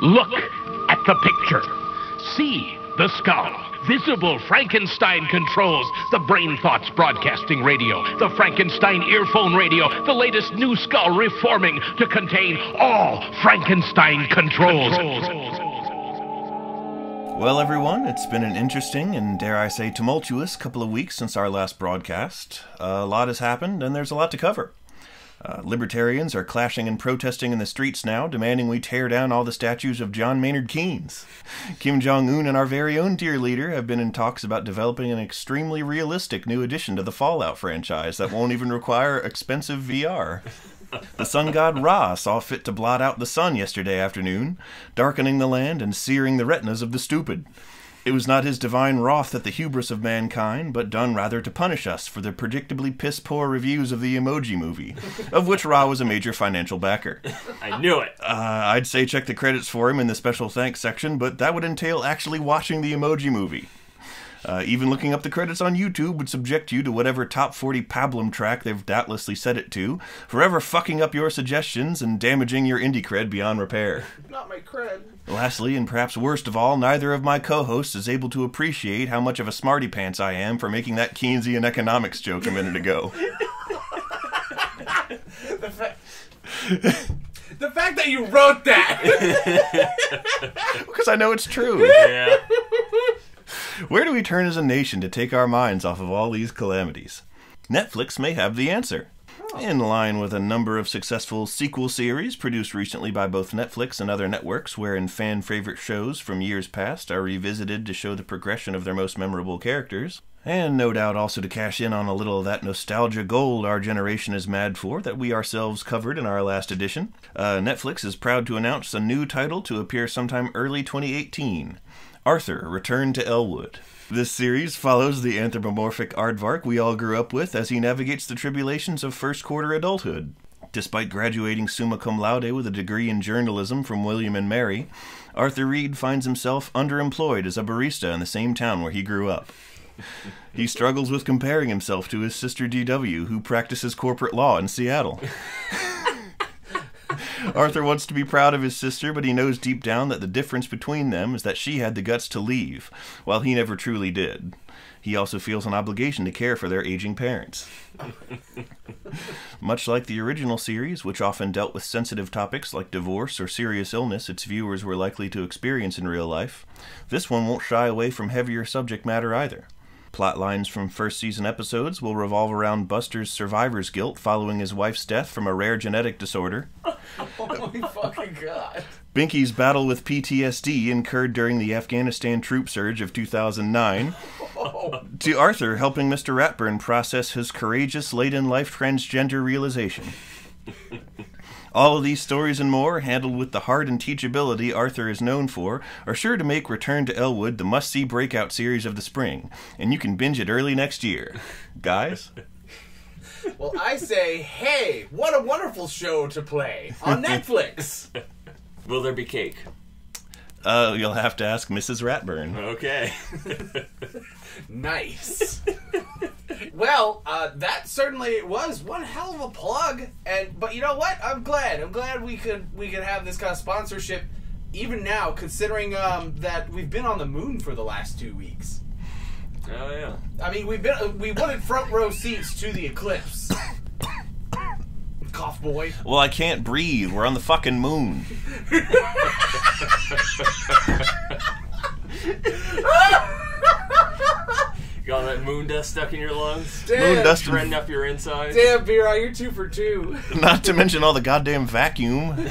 Look at the picture. See the skull. Visible Frankenstein controls. The Brain Thoughts broadcasting radio. The Frankenstein earphone radio. The latest new skull reforming to contain all Frankenstein controls. Well, everyone, it's been an interesting and, dare I say, tumultuous couple of weeks since our last broadcast. A lot has happened, and there's a lot to cover. Libertarians are clashing and protesting in the streets now, demanding we tear down all the statues of John Maynard Keynes. Kim Jong-un and our very own dear leader have been in talks about developing an extremely realistic new addition to the Fallout franchise that won't even require expensive VR. The sun god Ra saw fit to blot out the sun yesterday afternoon, darkening the land and searing the retinas of the stupid. It was not his divine wrath at the hubris of mankind, but done rather to punish us for the predictably piss-poor reviews of the Emoji Movie, of which Ra was a major financial backer. I knew it. I'd say check the credits for him in the special thanks section, but that would entail actually watching the Emoji Movie. Even looking up the credits on YouTube would subject you to whatever top 40 pablum track they've doubtlessly set it to, forever fucking up your suggestions and damaging your indie cred beyond repair. Not my cred. Lastly, and perhaps worst of all, neither of my co-hosts is able to appreciate how much of a smarty pants I am for making that Keynesian economics joke a minute ago. The fact that you wrote that! Because I know it's true. Yeah. Where do we turn as a nation to take our minds off of all these calamities? Netflix may have the answer. In line with a number of successful sequel series produced recently by both Netflix and other networks, wherein fan-favorite shows from years past are revisited to show the progression of their most memorable characters, and no doubt also to cash in on a little of that nostalgia gold our generation is mad for that we ourselves covered in our last edition, Netflix is proud to announce a new title to appear sometime early 2018. Arthur, Return to Elwood. This series follows the anthropomorphic aardvark we all grew up with as he navigates the tribulations of first-quarter adulthood. Despite graduating summa cum laude with a degree in journalism from William and Mary, Arthur Reed finds himself underemployed as a barista in the same town where he grew up. He struggles with comparing himself to his sister D.W., who practices corporate law in Seattle. Arthur wants to be proud of his sister, but he knows deep down that the difference between them is that she had the guts to leave, while he never truly did. He also feels an obligation to care for their aging parents. Much like the original series, which often dealt with sensitive topics like divorce or serious illness its viewers were likely to experience in real life, this one won't shy away from heavier subject matter either. Plot lines from first season episodes will revolve around Buster's survivor's guilt following his wife's death from a rare genetic disorder. Oh my fucking god. Binky's battle with PTSD incurred during the Afghanistan troop surge of 2009. To Arthur helping Mr. Ratburn process his courageous late-in-life transgender realization. All of these stories and more, handled with the heart and teachability Arthur is known for, are sure to make Return to Elwood the must-see breakout series of the spring, and you can binge it early next year. Guys? Well, I say, hey, what a wonderful show to play on Netflix. Will there be cake? You'll have to ask Mrs. Ratburn. Okay. Nice. Well, that certainly was one hell of a plug, but you know what? I'm glad we could have this kind of sponsorship even now, considering that we've been on the moon for the last 2 weeks. Oh yeah. I mean, we wanted front row seats to the eclipse. Cough boy. Well, I can't breathe. We're on the fucking moon. Got all that moon dust stuck in your lungs? Damn. Moon dust. Trending up your insides? Damn, B-Roy, you're 2 for 2. Not to mention all the goddamn vacuum.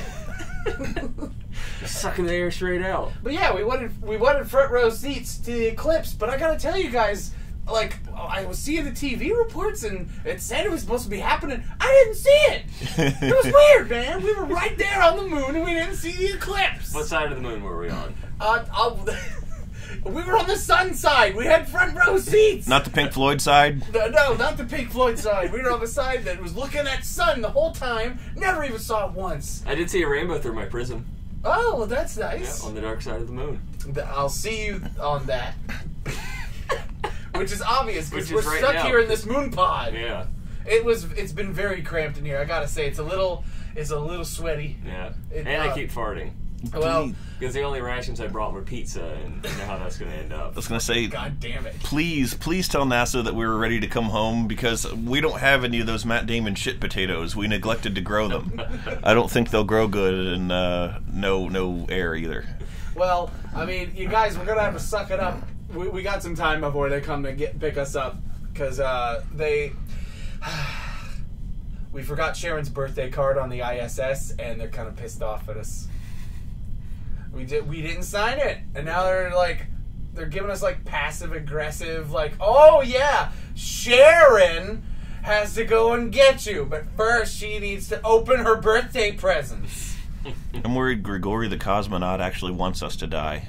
Sucking the air straight out. But yeah, we wanted front row seats to the eclipse, but I gotta tell you guys, like, I was seeing the TV reports and it said it was supposed to be happening. I didn't see it. It was weird, man. We were right there on the moon and we didn't see the eclipse. What side of the moon were we on? We were on the sun side. We had front row seats. Not the Pink Floyd side? No, not the Pink Floyd side. We were on the side that was looking at sun the whole time. Never even saw it once. I did see a rainbow through my prism. Oh, well, that's nice. Yeah, on the dark side of the moon. I'll see you on that. Which is obvious because we're right stuck now. here in this moon pod. Yeah. It's been very cramped in here. I gotta say, it's a little sweaty. Yeah. And I keep farting. Well, Because the only rations I brought were pizza, and you know how that's going to end up. I was going to say, God damn it. please tell NASA that we were ready to come home, because we don't have any of those Matt Damon shit potatoes. We neglected to grow them. I don't think they'll grow good in no air either. Well, I mean, you guys, we're gonna have to suck it up. We got some time before they come to pick us up, because we forgot Sharon's birthday card on the ISS, and they're kind of pissed off at us. We didn't sign it, and now they're giving us like passive aggressive, like, oh yeah, Sharon has to go and get you, but first she needs to open her birthday presents. I'm worried Grigori the cosmonaut actually wants us to die.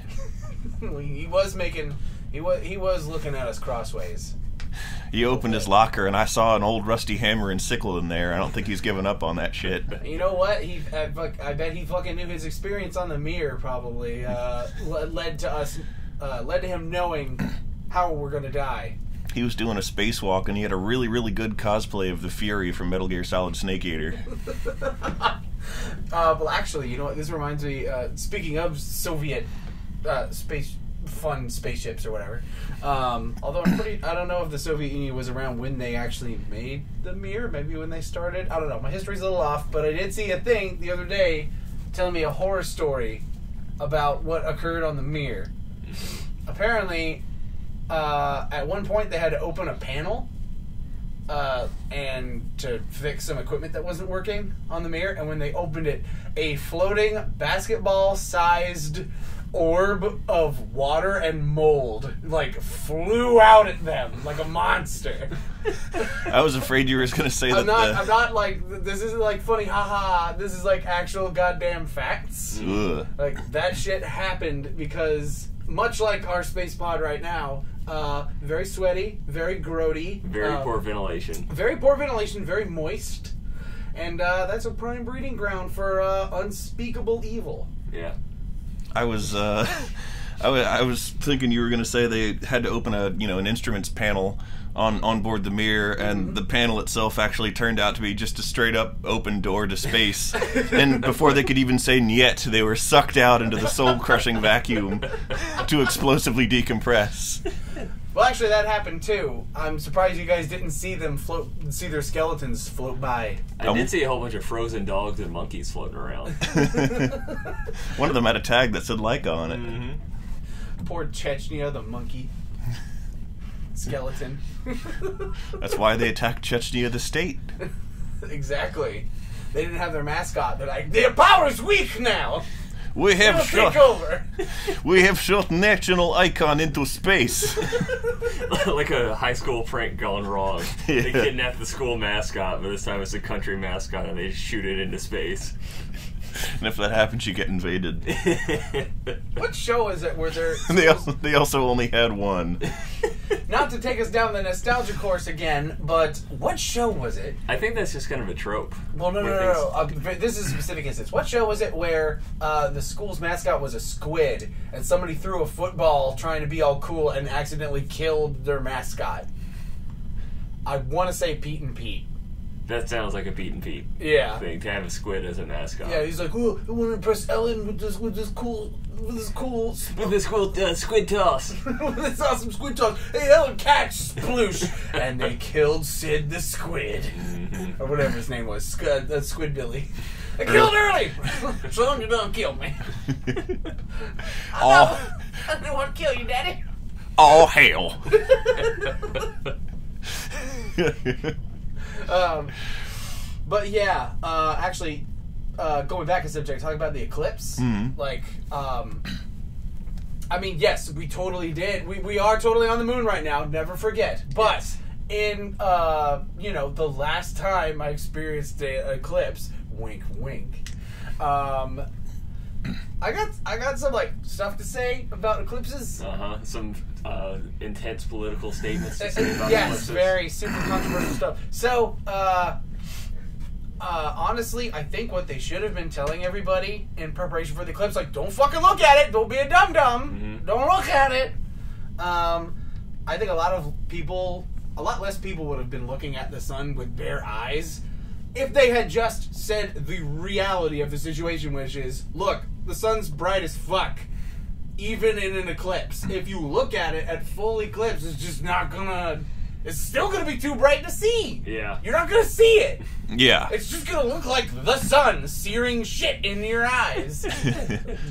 He was looking at us crossways. He opened his locker, and I saw an old rusty hammer and sickle in there. I don't think he's given up on that shit. You know what? I bet he fucking knew his experience on the mirror probably led to him knowing how we're gonna die. He was doing a spacewalk, and he had a really, really good cosplay of the Fury from Metal Gear Solid Snake Eater. Well, actually, you know what? This reminds me. Speaking of Soviet spaceships or whatever. Although I don't know if the Soviet Union was around when they actually made the Mir. Maybe when they started. I don't know. My history's a little off, but I did see a thing the other day telling me a horror story about what occurred on the Mir. Apparently, at one point they had to open a panel and to fix some equipment that wasn't working on the Mir, and when they opened it, a floating basketball-sized orb of water and mold flew out at them like a monster. I was afraid you were going to say that. I'm not like, this isn't like funny, haha. This is like actual goddamn facts. Ugh. Like, that shit happened because, much like our space pod right now, very sweaty, very grody. Very poor ventilation. Very poor ventilation, very moist. And that's a prime breeding ground for unspeakable evil. Yeah. I was thinking you were going to say they had to open an instruments panel on board the Mir, and the panel itself actually turned out to be just a straight up open door to space. And before they could even say "niet," they were sucked out into the soul crushing vacuum to explosively decompress. Well, actually, that happened too. I'm surprised you guys didn't see their skeletons float by. I did see a whole bunch of frozen dogs and monkeys floating around. One of them had a tag that said Laika on it. Mm-hmm. Poor Chechnya, the monkey. Skeleton. That's why they attacked Chechnya, the state. Exactly. They didn't have their mascot. They're like, their power is weak now. We have take over. We have shot national icon into space. Like a high school prank gone wrong. Yeah. They kidnapped the school mascot, but this time it's a country mascot, and they just shoot it into space. And if that happens, you get invaded. What show is it where they're... They also only had one. Not to take us down the nostalgia course again, but what show was it? I think that's just kind of a trope. Well, no. This is a specific instance. What show was it where the school's mascot was a squid, and somebody threw a football trying to be all cool and accidentally killed their mascot? I want to say Pete and Pete. That sounds like a Pete and Pete thing, to have a squid as a mascot. Yeah, he's like, "Oh, I want to impress Ellen with this cool squid toss. with this awesome squid toss. Hey, Ellen, catch, sploosh!" And they killed Sid the Squid, or whatever his name was, Squid Billy. They killed Early. Son, you don't kill me. I didn't want to kill you, Daddy. All hell. But yeah, actually, going back to subject, talking about the eclipse, I mean, yes, we totally did. We are totally on the moon right now. Never forget. But in the last time I experienced an eclipse, wink, wink. I got some stuff to say about eclipses. Some intense political statements to say about yes, eclipses. very super controversial stuff. So, honestly, I think what they should have been telling everybody in preparation for the eclipse, don't fucking look at it. Don't be a dum-dum. Mm-hmm. Don't look at it. I think a lot less people would have been looking at the sun with bare eyes if they had just said the reality of the situation, which is, look, the sun's bright as fuck, even in an eclipse. If you look at it at full eclipse, it's just not gonna... It's still gonna be too bright to see. Yeah. You're not gonna see it. Yeah. It's just gonna look like the sun searing shit in your eyes.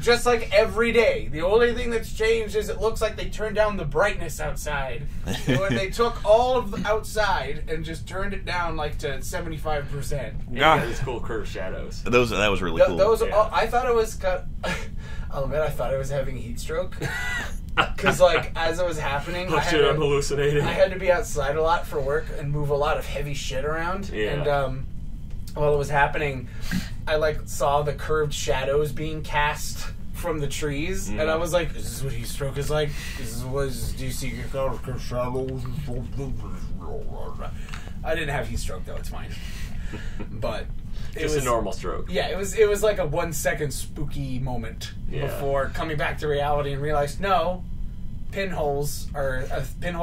Just like every day. The only thing that's changed is it looks like they turned down the brightness outside. When they took all of the outside and just turned it down like to 75%. Yeah, these cool curved shadows. That was really cool. Those, I thought it was I'll admit, I thought I was having a heat stroke. Because, like, as it was happening, I'm hallucinating. I had to be outside a lot for work and move a lot of heavy shit around. Yeah. And while it was happening, I, like, saw the curved shadows being cast from the trees. And I was like, is this what heat stroke is like? Do you see curved shadows? I didn't have heat stroke, though. It's fine. But... Just a normal stroke. Yeah, it was like a 1 second spooky moment before coming back to reality and realized, no, pinhole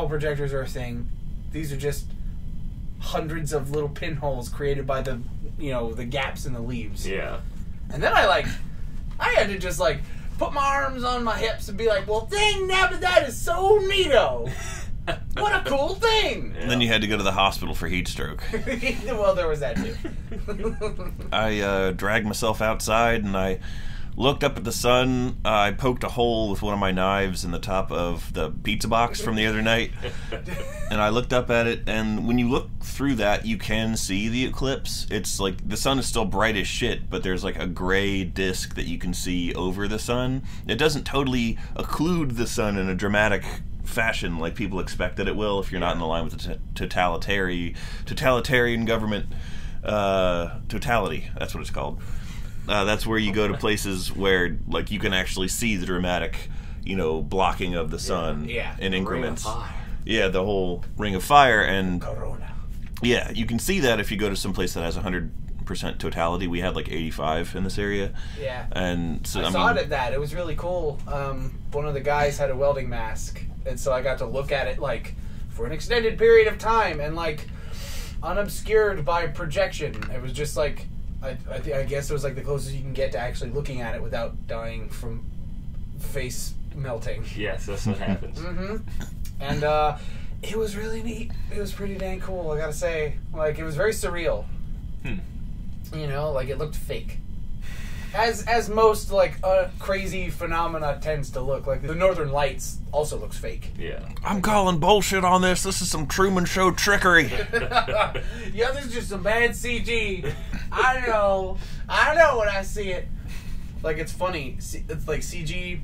projectors are a thing. These are just hundreds of little pinholes created by the gaps in the leaves. Yeah. And then I had to just like put my arms on my hips and be like, well, dang, now that is so neato. What a cool thing! And then you had to go to the hospital for heat stroke. Well, there was that too. I dragged myself outside and I looked up at the sun. I poked a hole with one of my knives in the top of the pizza box from the other night. And I looked up at it, and when you look through that, you can see the eclipse. It's like the sun is still bright as shit, but there's like a gray disc that you can see over the sun. It doesn't totally occlude the sun in a dramatic fashion like people expect that it will if you're not in the line with the totalitarian government. Totality, that's what it's called. That's where you go to places where like you can actually see the dramatic, blocking of the sun in increments. Ring of fire. Yeah, the whole ring of fire. And Corona. yeah, you can see that if you go to some place that has 100% totality. We had like 85 in this area. Yeah. And so I saw it at that. It was really cool. One of the guys had a welding mask, and so I got to look at it like for an extended period of time and like unobscured by projection. It was just like I guess it was like the closest you can get to actually looking at it without dying from face melting. Yes, that's what happens. Mm-hmm. And it was really neat. It was pretty dang cool, I gotta say. Like, it was very surreal. Like it looked fake. As most like crazy phenomena tends to look. Like the Northern Lights also looks fake. Yeah. I'm calling bullshit on this. This is some Truman Show trickery. Yeah, this is just some bad CG. I know when I see it. Like, it's funny. It's like CG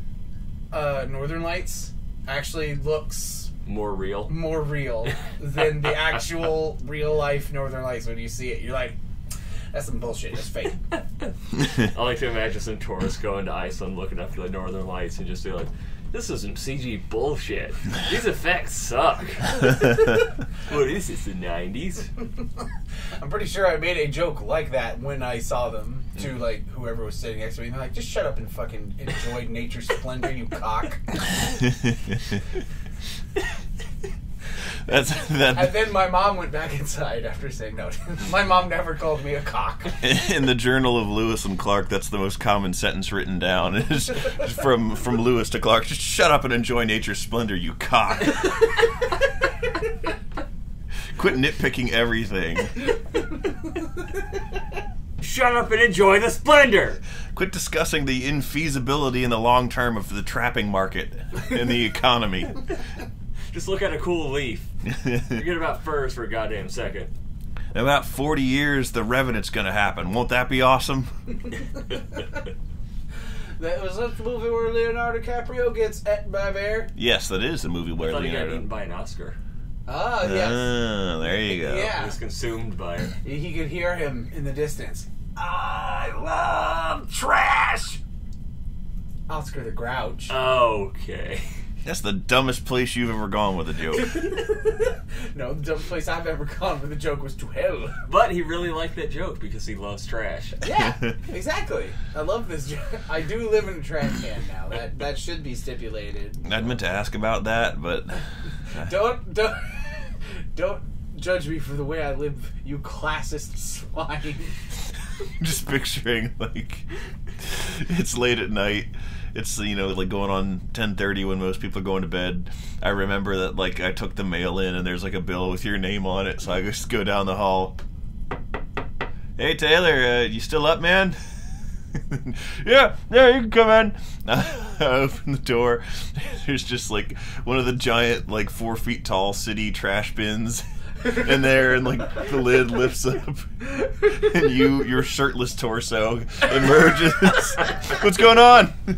Northern Lights actually looks more real than the actual real life Northern Lights. When you see it, you're like, that's some bullshit. It's fake. I like to imagine some tourists going to Iceland looking up the Northern Lights and just be like, this is some CG bullshit. These effects suck. What is this, the 90s? I'm pretty sure I made a joke like that when I saw them to like whoever was sitting next to me. And they're like, just shut up and fucking enjoy nature's splendor, you cock. And then my mom went back inside after saying no. My mom never called me a cock. In the Journal of Lewis and Clark, that's the most common sentence written down. Is from Lewis to Clark, just shut up and enjoy nature's splendor, you cock. Quit nitpicking everything. Shut up and enjoy the splendor. Quit discussing the infeasibility in the long term of the trapping market and the economy. Just look at a cool leaf. Forget about furs for a goddamn second. In about 40 years, the Revenant's gonna happen. Won't that be awesome? That was the movie where Leonardo DiCaprio gets eaten by a bear? Yes, that is the movie where I thought he got Leonardo... eaten by an Oscar. Ah, yes. Ah, there you go. Yeah. He was consumed by it. He could hear him in the distance. I love trash! Oscar the Grouch. Okay. That's the dumbest place you've ever gone with a joke. No, the dumbest place I've ever gone with a joke was to hell. But he really liked that joke because he loves trash. Yeah, exactly. I love this joke. I do live in a trash can now. That should be stipulated. I'd meant to ask about that, but... Don't judge me for the way I live, you classist swine. Just picturing, like, it's late at night. It's, you know, like going on 10:30 when most people are going to bed. I remember that, like, I took the mail in and there's, like, a bill with your name on it. So I just go down the hall. Hey, Taylor, you still up, man? Yeah, you can come in. I open the door. There's just, like, one of the giant, like, 4 feet tall city trash bins in there, and, like, the lid lifts up, and your shirtless torso emerges. What's going on? Do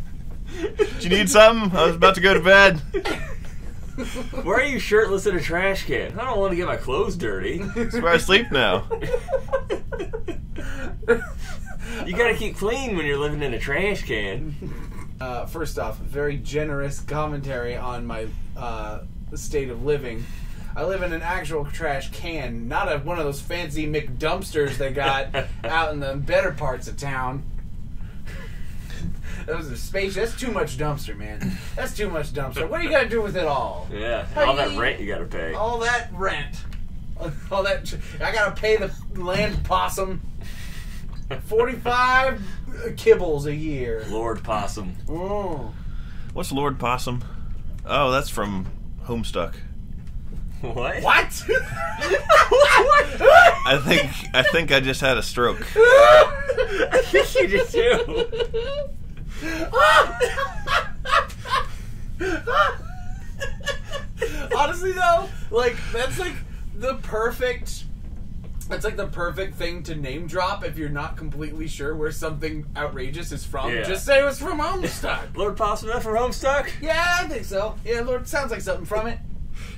you need something? I was about to go to bed. Why are you shirtless in a trash can? I don't want to get my clothes dirty. That's where I sleep now. You gotta keep clean when you're living in a trash can. First off, very generous commentary on my state of living. I live in an actual trash can, not one of those fancy McDumpsters they got out in the better parts of town. Those are spacious. That's too much dumpster, man. That's too much dumpster. What do you got to do with it all? Yeah, all that rent you gotta pay. All that rent. All that. I got to pay the land possum 45 kibbles a year. Lord Possum. Oh. What's Lord Possum? Oh, that's from Homestuck. What? What? I think I just had a stroke. I think you did too. Honestly, though, like that's like the perfect. That's like the perfect thing to name drop if you're not completely sure where something outrageous is from. Yeah. Just say it was from Homestuck. Lord Possum, that from Homestuck? Yeah, I think so. Yeah, Lord, sounds like something from it.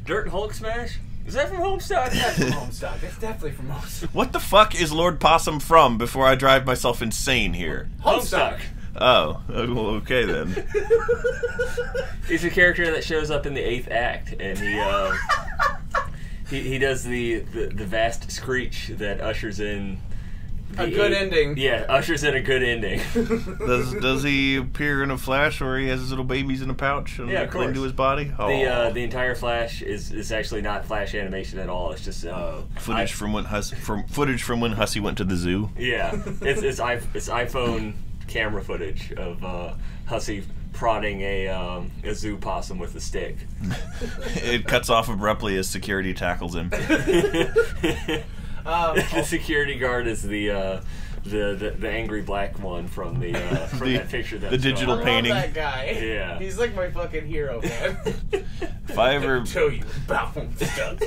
Dirt and Hulk Smash? Is that from Homestuck? That's from Homestuck. It's definitely from Homestuck. What the fuck is Lord Possum from before I drive myself insane here? Homestuck. Oh, well, okay then. He's a character that shows up in the 8th act, and he does the vast screech that ushers in A good ending. Yeah, ushers in a good ending. Does he appear in a Flash where he has his little babies in a pouch and Yeah, they of cling course. to his body? Oh. The entire Flash is actually not Flash animation at all. It's just footage from when Hussey went to the zoo. Yeah, it's iPhone camera footage of Hussey prodding a zoo possum with a stick. It cuts off abruptly as security tackles him. The security guard is the angry black one from that picture. The digital I love painting. that guy. Yeah. He's like my fucking hero, man. If I ever Tell you about stuff.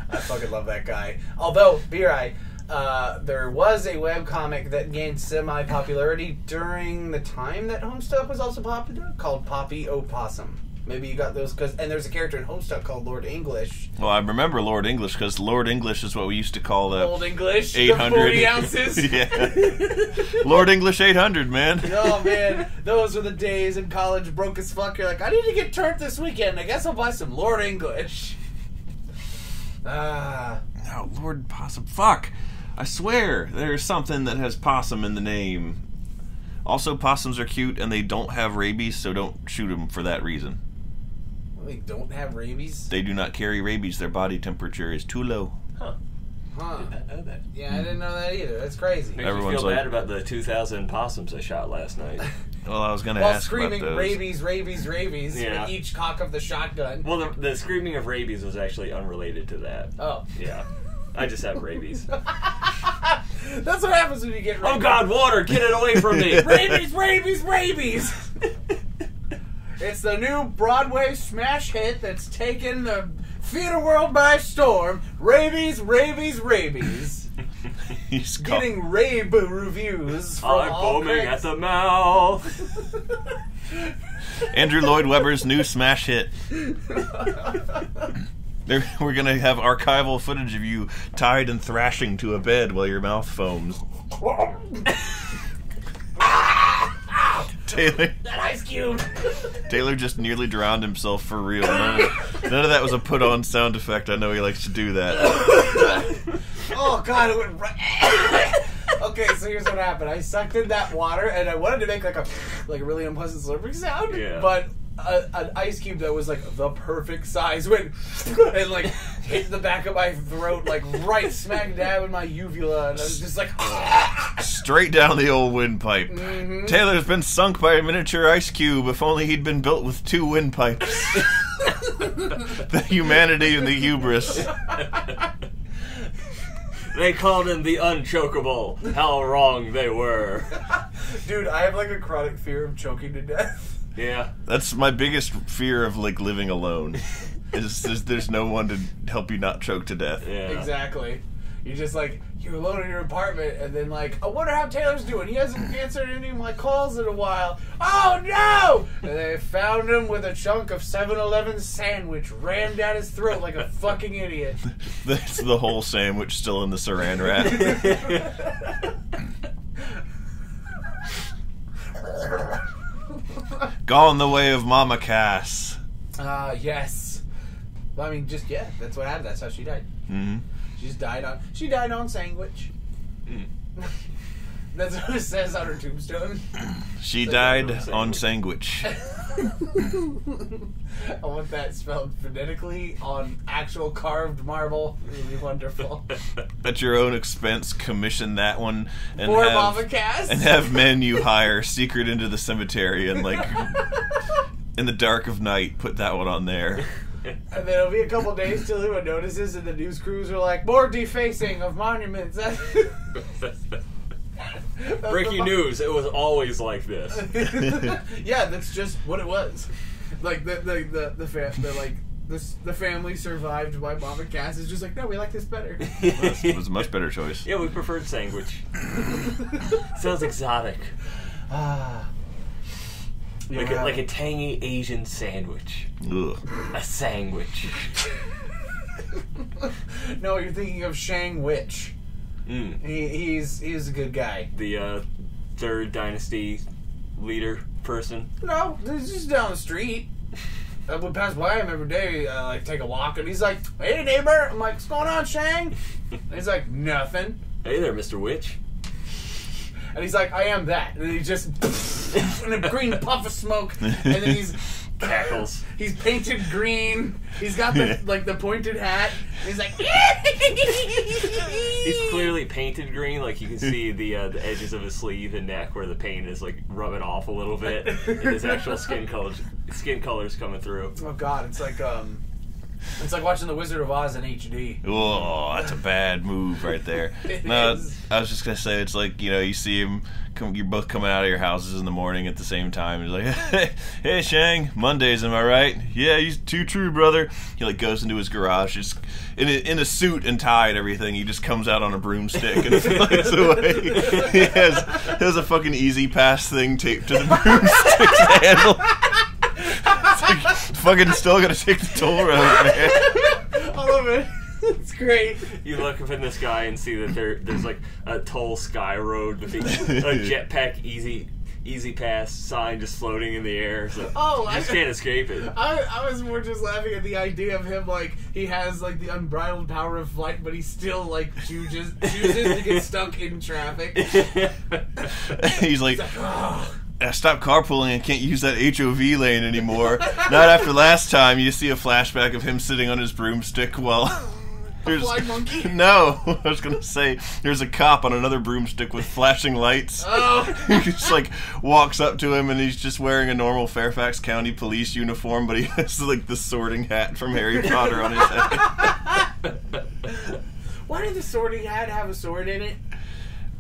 I fucking love that guy. Although, B-Right, there was a webcomic that gained semi-popularity during the time that Homestuck was also popular, called Poppy Opossum. Maybe you got those, and there's a character in Homestuck called Lord English. Well, I remember Lord English because Lord English is what we used to call the Old English, 800. the 40 ounces. Yeah. Lord English 800, man. Oh man, those were the days in college, broke as fuck. You're like, I need to get turned this weekend. I guess I'll buy some Lord English. No, Lord Possum. Fuck. I swear there's something that has possum in the name. Also, possums are cute and they don't have rabies, so don't shoot them for that reason. They don't have rabies? They do not carry rabies. Their body temperature is too low. Huh. I didn't know that. Yeah, I didn't know that either. That's crazy. Makes Everyone's me feel like- bad about the 2,000 possums I shot last night. Well, I was going to While ask screaming about those. rabies, rabies, rabies Yeah. at each cock of the shotgun. Well, the screaming of rabies was actually unrelated to that. Oh. Yeah. I just have rabies. That's what happens when you get rabies. Oh God, water! Get it away from me! Rabies, rabies, rabies! It's the new Broadway smash hit that's taken the theater world by storm. Rabies, rabies, rabies. He's called- Getting rave reviews from I'm all foaming critics. at the mouth. Andrew Lloyd Webber's new smash hit. We're going to have archival footage of you tied and thrashing to a bed while your mouth foams. Taylor That Ice Cube. Taylor just nearly drowned himself for real. None of that was a put-on sound effect. I know he likes to do that. Oh God, it went right. Okay, so here's what happened. I sucked in that water, and I wanted to make like a really unpleasant slurping sound. Yeah. But an ice cube that was like the perfect size went and like hit the back of my throat, like right smack dab in my uvula, and I was just like straight down the old windpipe. Mm-hmm. Taylor's been sunk by a miniature ice cube. If only he'd been built with 2 windpipes. The humanity and the hubris. They called him the unchokable. How wrong they were. Dude, I have like a chronic fear of choking to death. Yeah. That's my biggest fear of like living alone. Is there's no one to help you not choke to death. Yeah. Exactly. You're just like, you're alone in your apartment, and then like, I wonder how Taylor's doing. He hasn't answered any of my calls in a while. Oh no! And they found him with a chunk of 7-Eleven sandwich rammed down his throat like a fucking idiot. That's the whole sandwich still in the saran wrap. Gone the way of Mama Cass. Yes. Well, I mean, just, yeah, that's what happened. That's how she died. Mm-hmm. She died on sandwich. That's what it says on her tombstone. She died on sandwich. I want that spelled phonetically on actual carved marble. It would be wonderful. At your own expense, commission that one and For Mama Cass. and have men you hire secret into the cemetery and like in the dark of night put that one on there. And then it'll be a couple days till anyone notices, and the news crews are like, more defacing of monuments. Breaking news, it was always like this. Yeah, that's just what it was. Like the family survived by Mama Cass is just like, no, we like this better. It was a much better choice. Yeah, we preferred sandwich. Sounds exotic. Like a tangy Asian sandwich. Ugh. A sandwich. No, you're thinking of Shang Witch. Mm. He's a good guy. The third dynasty leader person. No, he's just down the street. I would pass by him every day, like take a walk, and he's like, "Hey neighbor," I'm like, "What's going on, Shang?" And he's like, "Nothing." Hey there, Mr. Witch. And he's like, "I am that." And he just in a green puff of smoke, and then he's Cackles. He's painted green. He's got the the pointed hat. And he's like, he's clearly painted green. Like you can see the edges of his sleeve and neck where the paint is like rubbing off a little bit, and his actual skin color's coming through. Oh God, it's like watching The Wizard of Oz in HD. Oh, that's a bad move right there. I was just gonna say it's like, you know, you see him you're both coming out of your houses in the morning at the same time. He's like, "Hey Shang, Mondays, am I right?" "Yeah, he's too true, brother." He like goes into his garage, just in a suit and tie and everything. He just comes out on a broomstick and flies away. He has a fucking Easy Pass thing taped to the broomstick's handle. It's like, fucking still gotta take the toll road, man. I love it. It's great. You look up in the sky and see that there's like a toll sky road with a jetpack easy pass sign just floating in the air. So you just can't escape it. I was more just laughing at the idea of him like he has like the unbridled power of flight, but he still like chooses to get stuck in traffic. He's like, oh. I stopped carpooling and can't use that HOV lane anymore. Not after last time. You see a flashback of him sitting on his broomstick while a flying monkey? No, I was gonna say there's a cop on another broomstick with flashing lights. Oh. He just like walks up to him and he's just wearing a normal Fairfax County police uniform, but he has like the sorting hat from Harry Potter on his head. Why did the sorting hat have a sword in it?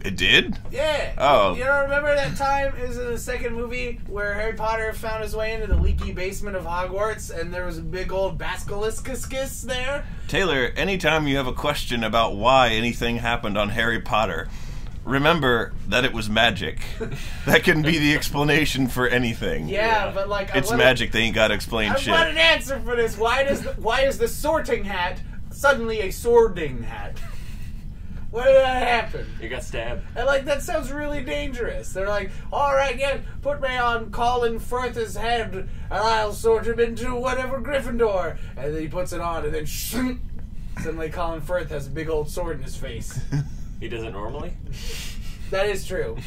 It did? Yeah. Oh. You don't remember that time? It was in the second movie where Harry Potter found his way into the leaky basement of Hogwarts and there was a big old basiliscus there? Taylor, anytime you have a question about why anything happened on Harry Potter, remember that it was magic. That can be the explanation for anything. Yeah, but like... It's magic, they ain't gotta explain shit. I want an answer for this. Why is the sorting hat suddenly a swording hat? Why did that happen? You got stabbed. And like, that sounds really dangerous. They're like, alright, yeah, put me on Colin Firth's head and I'll sort him into whatever Gryffindor. And then he puts it on and then suddenly Colin Firth has a big old sword in his face. He does it normally? That is true.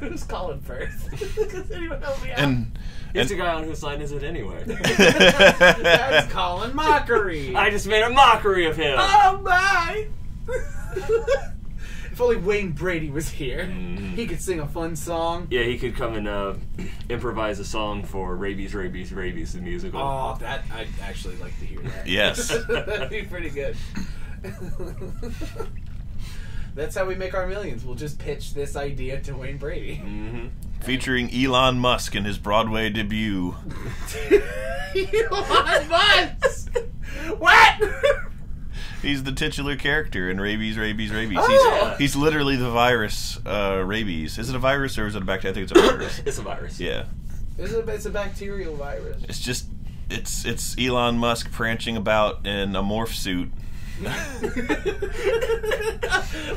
Who's Colin Firth? Does anyone help me out? And He's the guy on whose line is it anyway? That's Colin Mockery. I just made a mockery of him. Oh my! If only Wayne Brady was here, he could sing a fun song. Yeah, he could come and improvise a song for Rabies, Rabies, Rabies, the musical. Oh, that I'd actually like to hear that. yes. That'd be pretty good. That's how we make our millions. We'll just pitch this idea to Wayne Brady. Mm-hmm. Featuring Elon Musk in his Broadway debut. Elon Musk! What? He's the titular character in Rabies, Rabies, Rabies. Oh! He's literally the virus, rabies. Is it a virus or is it a bacteria? I think it's a virus. It's a virus. Yeah. It's a bacterial virus. It's just, it's Elon Musk prancing about in a morph suit.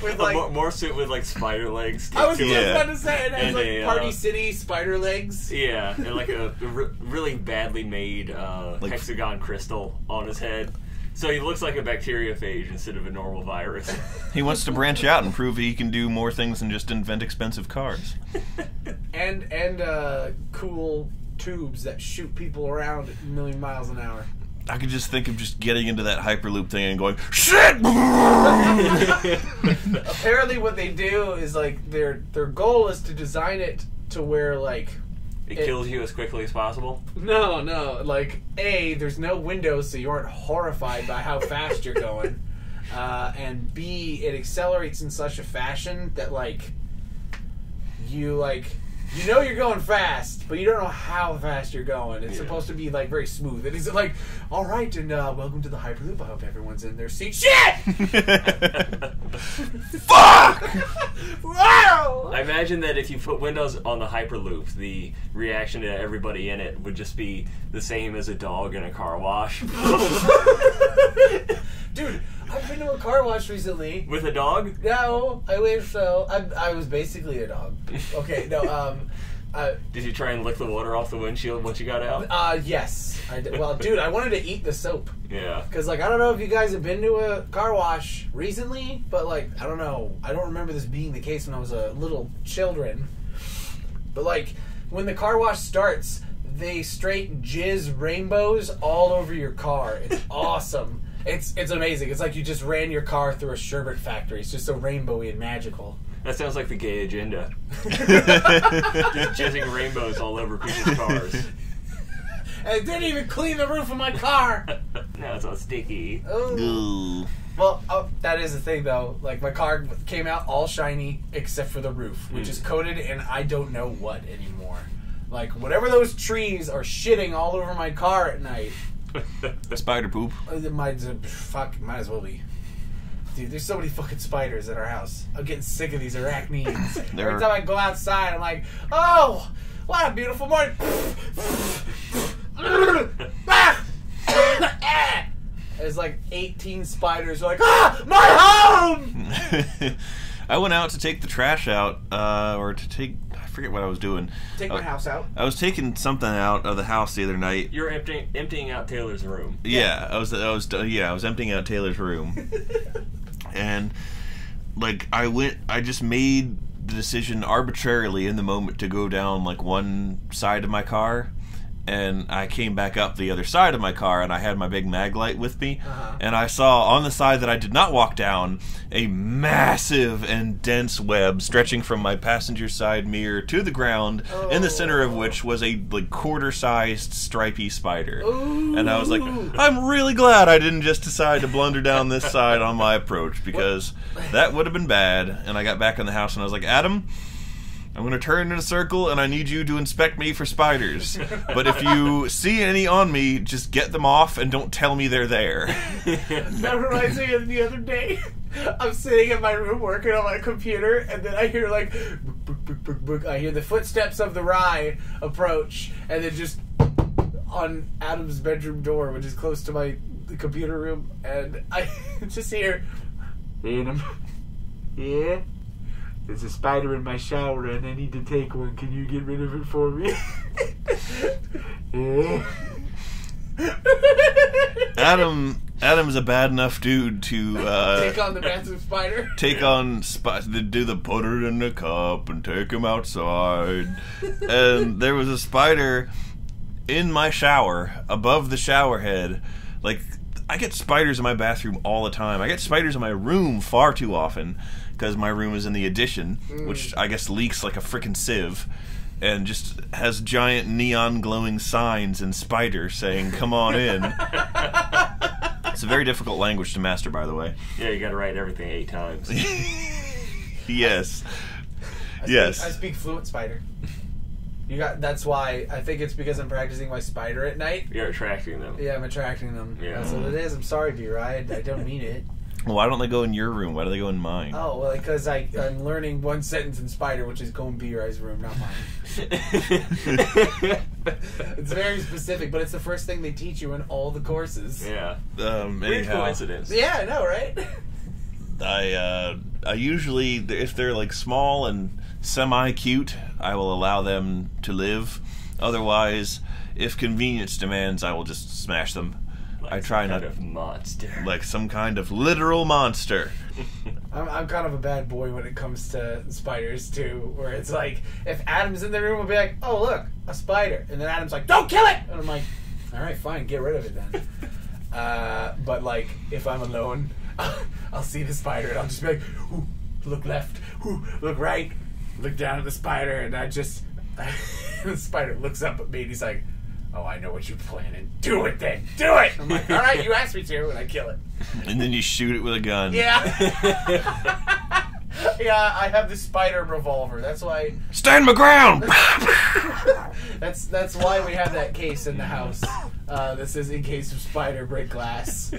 With like, More suit with like spider legs. I was too. just Yeah. about to say it has And like a, Party City spider legs. Yeah, and like a really badly made hexagon crystal on his head. So he looks like a bacteriophage instead of a normal virus. He wants to branch out and prove he can do more things than just invent expensive cars. And cool tubes that shoot people around at a million miles an hour. I could just think of just getting into that Hyperloop thing and going, shit! Apparently what they do is like their goal is to design it to where like It kills you as quickly as possible. no, like A, there's no windows so you aren't horrified by how fast you're going. And B, it accelerates in such a fashion that like you know you're going fast, but you don't know how fast you're going. It's supposed to be like very smooth. And he's like, all right, and welcome to the Hyperloop. I hope everyone's in their seat. Shit! Fuck! Wow! I imagine that if you put windows on the Hyperloop, the reaction to everybody in it would just be the same as a dog in a car wash. Dude, I've been to a car wash recently. With a dog? No, I wish so. I was basically a dog. Okay, no, Did you try and lick the water off the windshield once you got out? yes. I did. Well, dude, I wanted to eat the soap. Yeah. Because, like, I don't know if you guys have been to a car wash recently, but, like, I don't know. I don't remember this being the case when I was a little children. But, like, when the car wash starts, they straight jizz rainbows all over your car. It's awesome. It's amazing. It's like you just ran your car through a sherbet factory. It's just so rainbowy and magical. That sounds like the gay agenda. Just jizzing rainbows all over people's cars. And it didn't even clean the roof of my car. Now it's all sticky. Oh. Ooh. Well, that is the thing, though. Like, my car came out all shiny except for the roof, which is coated in I don't know what anymore. Like, whatever those trees are shitting all over my car at night. Spider poop. It might as well be. Dude, there's so many fucking spiders at our house. I'm getting sick of these arachnids. Every time I go outside, I'm like, oh, what a beautiful morning. There's like 18 spiders. Like, my home! I went out to take the trash out, or to take, I forget what I was doing. Take my house out. I was taking something out of the house the other night. You're emptying out Taylor's room. Yeah, I was emptying out Taylor's room. And like I just made the decision arbitrarily in the moment to go down like one side of my car, and I came back up the other side of my car, and I had my big mag light with me, and I saw on the side that I did not walk down a massive and dense web stretching from my passenger side mirror to the ground, in the center of which was a like quarter-sized stripy spider. And I was like, I'm really glad I didn't just decide to blunder down this side on my approach, because that would have been bad. And I got back in the house and I was like, Adam, I'm going to turn in a circle, and I need you to inspect me for spiders. But if you see any on me, just get them off and don't tell me they're there. That reminds me of the other day. I'm sitting in my room working on my computer, and then I hear like, book, book, book, book. I hear the footsteps of the Rye approach, and then just on Adam's bedroom door, which is close to the computer room, and I just hear, Adam, yeah? There's a spider in my shower and I need to take one. Can you get rid of it for me? Adam Adam's a bad enough dude to Take on the bathroom spider. do the put it in the cup and take him outside. And there was a spider in my shower, above the shower head. Like, I get spiders in my bathroom all the time. I get spiders in my room far too often, because my room is in the addition, which I guess leaks like a frickin' sieve, and just has giant neon glowing signs and spiders saying, "Come on in." It's a very difficult language to master, by the way. Yeah, you gotta write everything 8 times. Yes. I speak fluent spider. That's why I think it's because I'm practicing my spider at night. You're attracting them. Yeah, I'm attracting them. Yeah. That's what it is. I'm sorry, dear. I don't mean it. Well, why don't they go in your room? Why do they go in mine? Oh, well, because I'm learning one sentence in spider, which is go and be your eyes room, not mine. It's very specific, but it's the first thing they teach you in all the courses. Yeah. Weird Anyhow, coincidence. Yeah, I know, right? I usually, if they're like small and semi-cute, I will allow them to live. Otherwise, if convenience demands, I will just smash them. Like I try some not kind of monster. like some kind of literal monster. I'm kind of a bad boy when it comes to spiders, too, where it's like, if Adam's in the room, we'll be like, "Oh, look, a spider." And then Adam's like, "Don't kill it!" And I'm like, "All right, fine, get rid of it then." But, like, if I'm alone, I'll see the spider, and I'll just be like, "Ooh, look left, ooh, look right, look down at the spider," and I just... the spider looks up at me, and he's like, "Oh, I know what you're planning. Do it then. Do it." I'm like, "All right, you asked me to," and I kill it. And then you shoot it with a gun. Yeah. Yeah, I have the spider revolver. That's why. Stand my ground! That's why we have that case in the house. This is in case of spider break glass.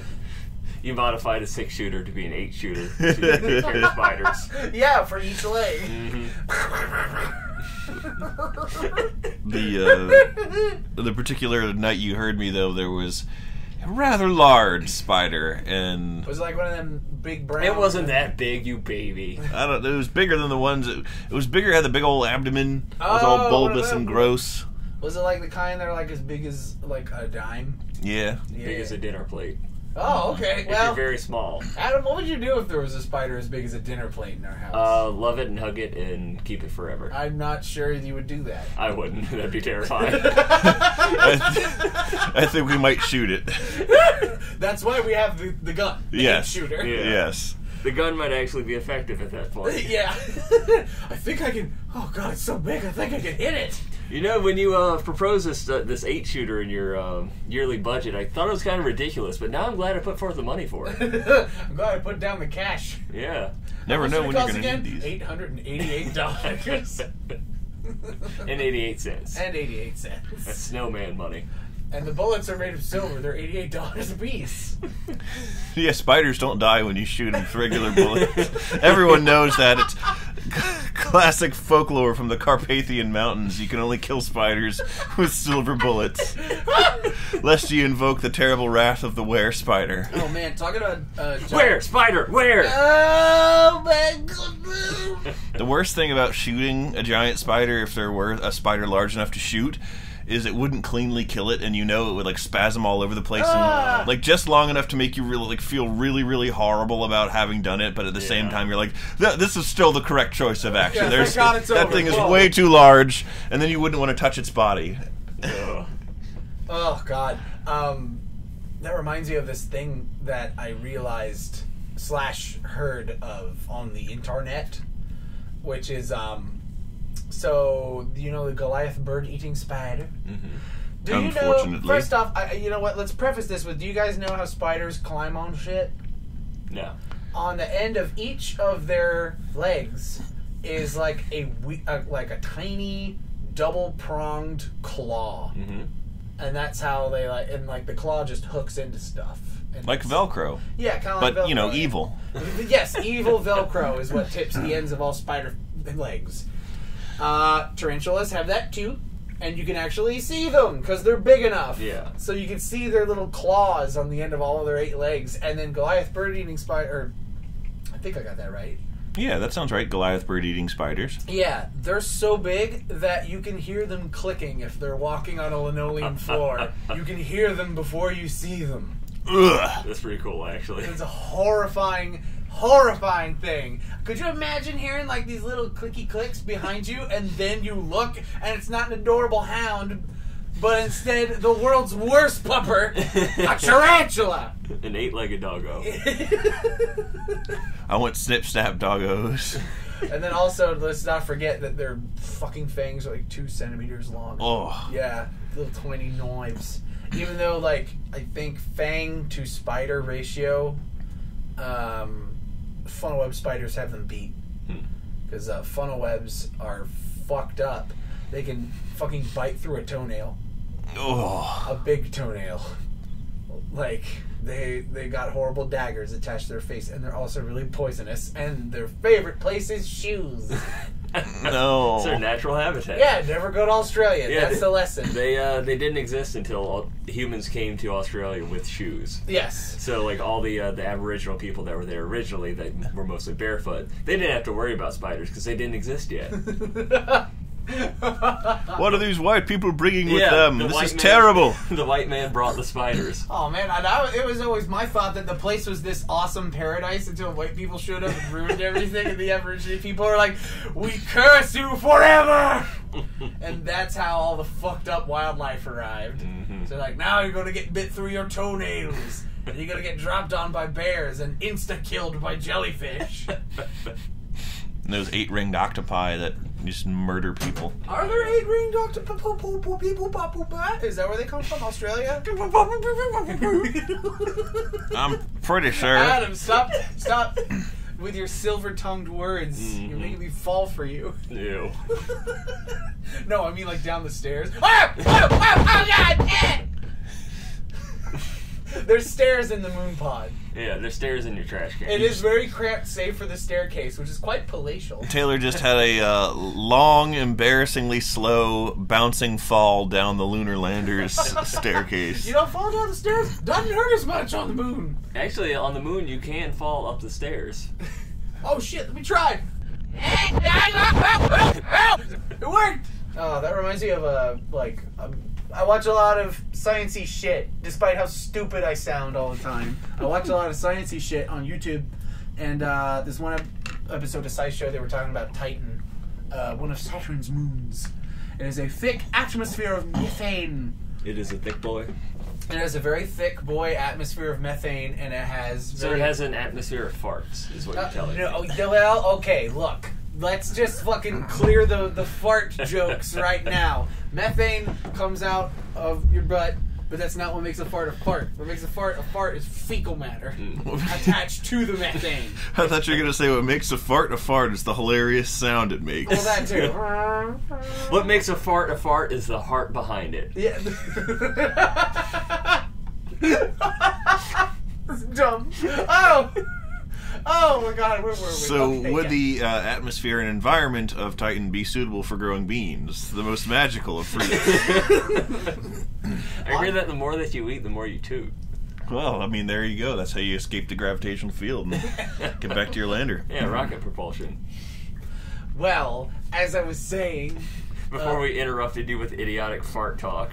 You modified a 6-shooter to be an 8-shooter to kill spiders. Yeah, for each leg. The particular night you heard me, though, there was a rather large spider, and Was it like one of them big brown? It wasn't that big, you baby. I don't. It was bigger than the ones. It was bigger. Had the big old abdomen. It was all Oh, one of bulbous them. and gross. Was it like the kind that are like as big as like a dime? Yeah. Yeah. Big as a dinner plate. Oh, okay. If Well, you're very small, Adam, what would you do if there was a spider as big as a dinner plate in our house? love it and hug it and keep it forever. I'm not sure you would do that. I wouldn't. That'd be terrifying. I think we might shoot it. That's why we have the gun. The Yes. shooter. Yeah. Yes. The gun might actually be effective at that point. Yeah. I think I can. Oh god, it's so big. I think I can hit it. You know, when you proposed this 8-shooter in your yearly budget, I thought it was kind of ridiculous, but now I'm glad I put forth the money for it. I'm glad I put down the cash. Yeah. Never How know much when did you're it going cost to need these. $888. And 88 cents. And 88 That's cents. snowman money. And the bullets are made of silver. They're $88 a piece. Yeah, spiders don't die when you shoot them with regular bullets. Everyone knows that. It's classic folklore from the Carpathian Mountains. You can only kill spiders with silver bullets, lest you invoke the terrible wrath of the were-spider. Oh man, talking about Where? Spider! Where? Oh my goodness! The worst thing about shooting a giant spider, if there were a spider large enough to shoot, is it wouldn't cleanly kill it, and you know it would like spasm all over the place, and like just long enough to make you really like feel really, really horrible about having done it. But at the same time, you're like, this is still the correct choice of action. Yeah, thank God it's that over. thing is Whoa. way too large, and then you wouldn't want to touch its body. Oh god. That reminds me of this thing that I realized / heard of on the internet, which is so you know the Goliath bird-eating spider. Mm-hmm. Do you know? Unfortunately. First off, you know what? Let's preface this with: do you guys know how spiders climb on shit? No. On the end of each of their legs is like a tiny double-pronged claw, Mm-hmm. and that's how they like the claw just hooks into stuff. And Like it's- Velcro. Yeah, kind of like But, Velcro. you know, evil. Yes, evil Velcro is what tips the ends of all spider legs. Tarantulas have that too, and you can actually see them because they're big enough. Yeah. So you can see their little claws on the end of all of their 8 legs, and then Goliath bird-eating spider. I think I got that right. Yeah, that sounds right. Goliath bird-eating spiders. Yeah, they're so big that you can hear them clicking if they're walking on a linoleum floor. You can hear them before you see them. Ugh. That's pretty cool, actually. It's a horrifying thing. Could you imagine hearing like these little clicky clicks behind you, and then you look and it's not an adorable hound, but instead the world's worst pupper, a tarantula. An 8-legged doggo. I want snip snap doggos. And then also, let's not forget that their fucking fangs are like 2 centimeters long. Oh. Yeah, little tiny knives. Even though, like, I think fang to spider ratio, funnel web spiders have them beat. Because funnel webs are fucked up. They can fucking bite through a toenail. Oh. A big toenail. Like, they got horrible daggers attached to their face, and they're also really poisonous, and their favorite place is shoes. No. It's their natural habitat. Yeah, never go to Australia. Yeah, That's the lesson. They didn't exist until humans came to Australia with shoes. Yes. So, like, all the Aboriginal people that were there originally, that were mostly barefoot, they didn't have to worry about spiders because they didn't exist yet. What are these white people bringing with them? the This white is man- terrible. The white man brought the spiders. Oh man, it was always my thought that the place was this awesome paradise until white people showed up and ruined everything, and the Aboriginal people are like, "We curse you forever!" And that's how all the fucked up wildlife arrived. So like, now you're gonna get bit through your toenails, and you're gonna get dropped on by bears and insta-killed by jellyfish. And those 8-ringed octopi that just murder people. Are there 8-ringed octopi? Is that where they come from? Australia? I'm pretty sure. Adam, stop with your silver-tongued words. You're making me fall for you. Ew. No, I mean like down the stairs. Oh God! There's stairs in the moon pod. Yeah, there's stairs in your trash can. It is very cramped, save for the staircase, which is quite palatial. Taylor just had a long, embarrassingly slow, bouncing fall down the lunar lander's staircase. You don't fall down the stairs? Doesn't hurt as much on the moon. Actually, on the moon, you can fall up the stairs. Oh shit, let me try. It worked! Oh, that reminds me of I watch a lot of sciencey shit, despite how stupid I sound all the time. I watch a lot of sciencey shit on YouTube, and this one episode of SciShow, they were talking about Titan, one of Saturn's moons. It is a thick atmosphere of methane. It is a thick boy. It has a very thick boy atmosphere of methane, and it has So it has an atmosphere of farts, is what you're telling me. no, well, okay, look. Let's just fucking clear the fart jokes right now. Methane comes out of your butt, but that's not what makes a fart a fart. What makes a fart is fecal matter attached to the methane. I thought you were going to say what makes a fart is the hilarious sound it makes. Well, that too. What makes a fart is the heart behind it. Yeah. It's dumb. Oh my God, where were we? So Okay, would yeah. the atmosphere and environment of Titan be suitable for growing beans, the most magical of fruits? I hear that the more that you eat, the more you toot. Well, I mean, there you go. That's how you escape the gravitational field and get back to your lander. Yeah, rocket propulsion. Well, as I was saying, Before we interrupted you with idiotic fart talk.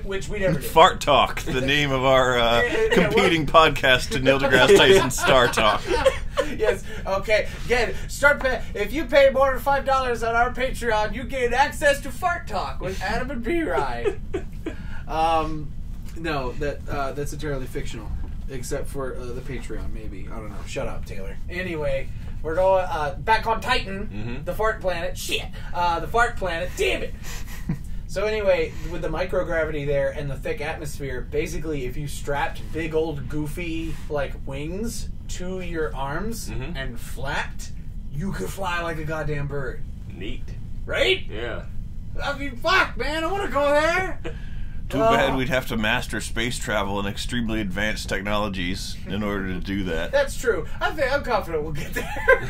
which we never did. Fart Talk, the name of our competing podcast to Neil deGrasse Tyson's Star Talk. Yes. Okay. Again, if you pay more than $5 on our Patreon, you gain access to Fart Talk with Adam and B-Rye. No, that's entirely fictional, except for the Patreon. Maybe, I don't know. Shut up, Taylor. Anyway, we're going back on Titan, the fart planet. Shit, the fart planet. Damn it. So anyway, with the microgravity there and the thick atmosphere, basically, if you strapped big old goofy like wings to your arms and flapped, you could fly like a goddamn bird. Neat. Right? Yeah. I mean, fuck, man, I want to go there. Too bad we'd have to master space travel and extremely advanced technologies in order to do that. That's true. I'm confident we'll get there.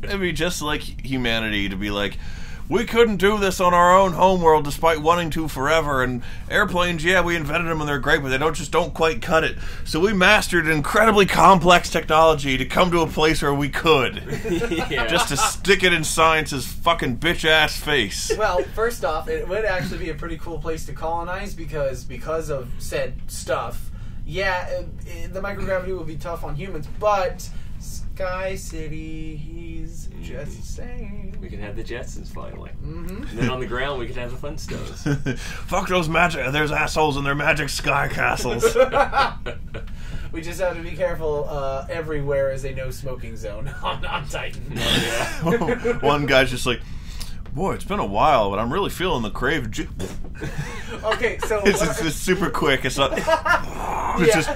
It'd be just like humanity to be like, we couldn't do this on our own homeworld despite wanting to forever, and airplanes, yeah, we invented them and they're great, but they don't quite cut it. So we mastered incredibly complex technology to come to a place where we could. Yeah. Just to stick it in science's fucking bitch-ass face. Well, first off, it would actually be a pretty cool place to colonize because of said stuff, the microgravity will be tough on humans, but Sky City, he's just the same. We can have the Jetsons finally. Mm-hmm. And then on the ground, we can have the Flintstones. Fuck those magic. There's assholes in their magic sky castles. We just have to be careful. Everywhere is a no smoking zone on Titan. Yeah. One guy's just like, boy, it's been a while, but I'm really feeling the crave. Okay, so It's super quick. It's not. It's just.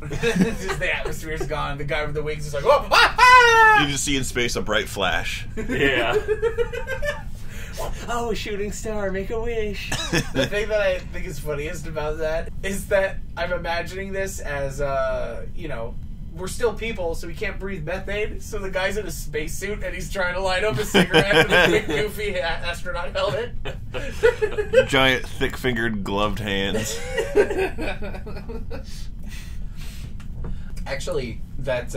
It's just the atmosphere's gone. The guy with the wings is like, oh, ah, ah! You just see in space a bright flash. Yeah. Oh, shooting star, make a wish. The thing that I think is funniest about that is that I'm imagining this as, we're still people, so we can't breathe methane. So the guy's in a spacesuit and he's trying to light up a cigarette with a big goofy astronaut helmet. Giant, thick-fingered, gloved hands. Actually, that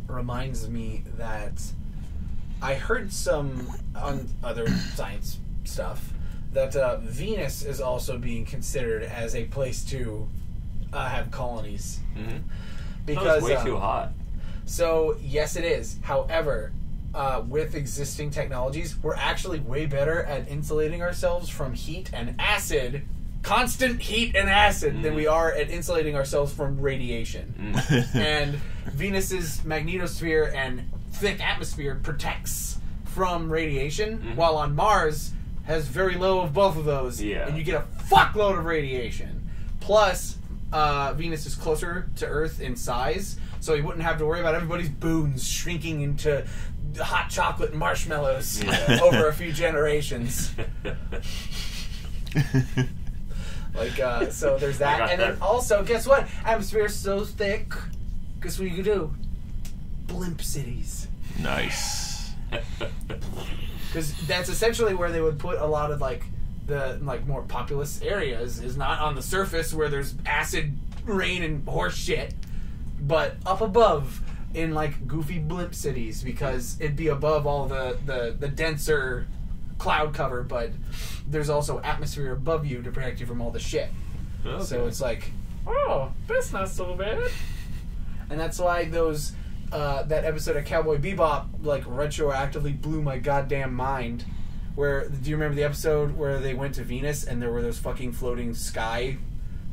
reminds me that I heard some on other science stuff that Venus is also being considered as a place to have colonies. Mm-hmm. Because way too hot. So yes, it is. However, with existing technologies, we're actually way better at insulating ourselves from heat and acid. Constant heat and acid than we are at insulating ourselves from radiation. And Venus's magnetosphere and thick atmosphere protects from radiation, while on Mars has very low of both of those. Yeah. And you get a fuckload of radiation. Plus, Venus is closer to Earth in size, so you wouldn't have to worry about everybody's boons shrinking into hot chocolate and marshmallows over a few generations. So there's that. And then also, guess what? Atmosphere's so thick. Guess what you can do? Blimp cities. Nice. Because that's essentially where they would put a lot of, the more populous areas, is not on the surface where there's acid rain and horse shit, but up above in, goofy blimp cities, because it'd be above all the denser cloud cover, but there's also atmosphere above you to protect you from all the shit. Okay. So it's oh, that's not so bad. And that's why those that episode of Cowboy Bebop retroactively blew my goddamn mind. Where, do you remember the episode where they went to Venus and there were those fucking floating sky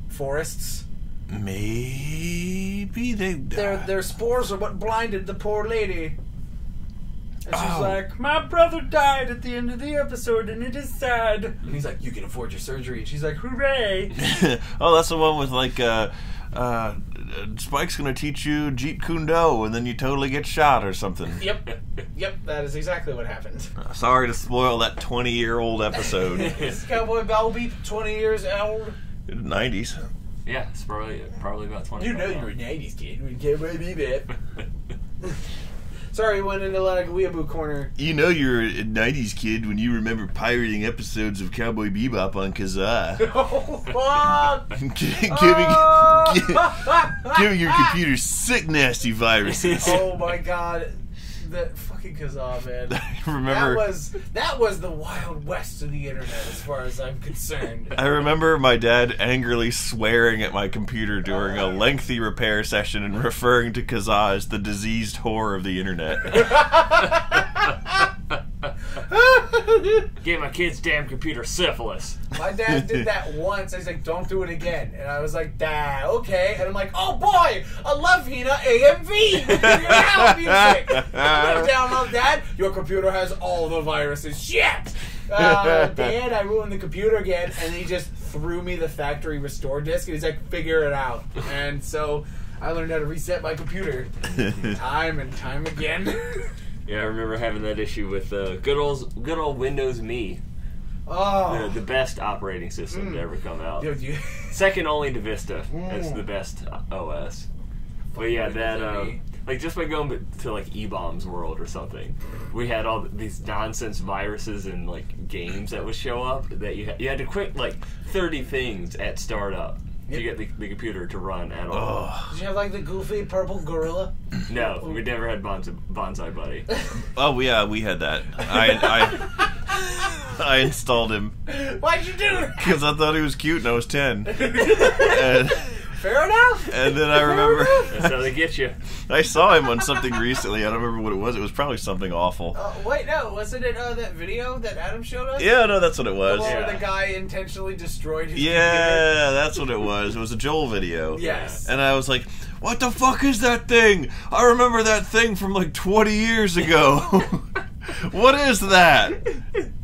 forests? Maybe they. Their spores are what blinded the poor lady. And she's like, my brother died at the end of the episode and it is sad. And he's like, you can afford your surgery. And she's like, hooray. Oh, that's the one with Spike's gonna teach you Jeet Kune Do and then you totally get shot or something. Yep, that is exactly what happened. Sorry to spoil that 20-year-old episode. It's Cowboy Bebop, 20 years old. 90s. Yeah, it's probably about 20. You know you were a 90s kid when Cowboy Bebop. Sorry, we went into Weeaboo corner. You know you're a 90s kid when you remember pirating episodes of Cowboy Bebop on Kazaa. Oh, fuck! Giving your computer sick, nasty viruses. Oh, my God. That fucking Kazaa, man. I remember... That was the Wild West of the internet, as far as I'm concerned. I remember my dad angrily swearing at my computer during a lengthy repair session and referring to Kazaa as the diseased whore of the internet. Gave my kid's damn computer syphilis. My dad did that once. He's like, don't do it again. And I was like, Dad, okay. And I'm like, oh boy, a Lavina AMV with your house music. I'm gonna download that. Your computer has all the viruses. Shit! Dad, I ruined the computer again. And he just threw me the factory restore disk. And he's like, figure it out. And so I learned how to reset my computer time and time again. Yeah, I remember having that issue with good old Windows Me. Oh, The best operating system to ever come out. dude, Second only to Vista. That's the best OS. But yeah, that just by going to E-Bombs World or something, we had all these nonsense viruses and games that would show up that you had to quit 30 things at startup to get the computer to run at all. Did you have the goofy purple gorilla? No, we never had Bonsai Buddy. Oh yeah, we had that. I installed him. Why'd you do that? Because I thought he was cute and I was 10. And Fair enough. And then I remember That's how they get you. I saw him on something recently. I don't remember what it was. It was probably something awful. Wait, no, wasn't it that video that Adam showed us? Yeah, no, that's what it was. The one Yeah. where the guy intentionally destroyed his computer? Yeah, that's what it was. It was a Joel video. Yes. And I was like, what the fuck is that thing? I remember that thing from like 20 years ago. What is that?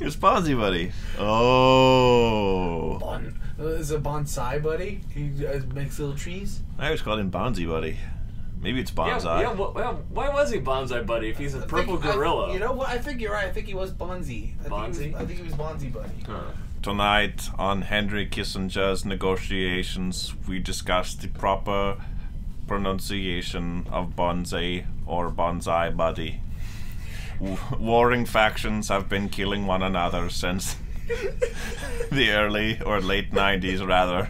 It's Bonzi Buddy. Oh. Is it Bonsai Buddy? He makes little trees? I always called him Bonzi Buddy. Maybe it's Bonsai. Yeah, well, why was he Bonsai Buddy if he's a purple gorilla? You know what? I think you're right. I think he was Bonzi. I think he was Bonzi Buddy. Huh. Tonight on Henry Kissinger's negotiations, we discussed the proper pronunciation of Bonzi or Bonsai Buddy. Warring factions have been killing one another since the early or late 90s, rather.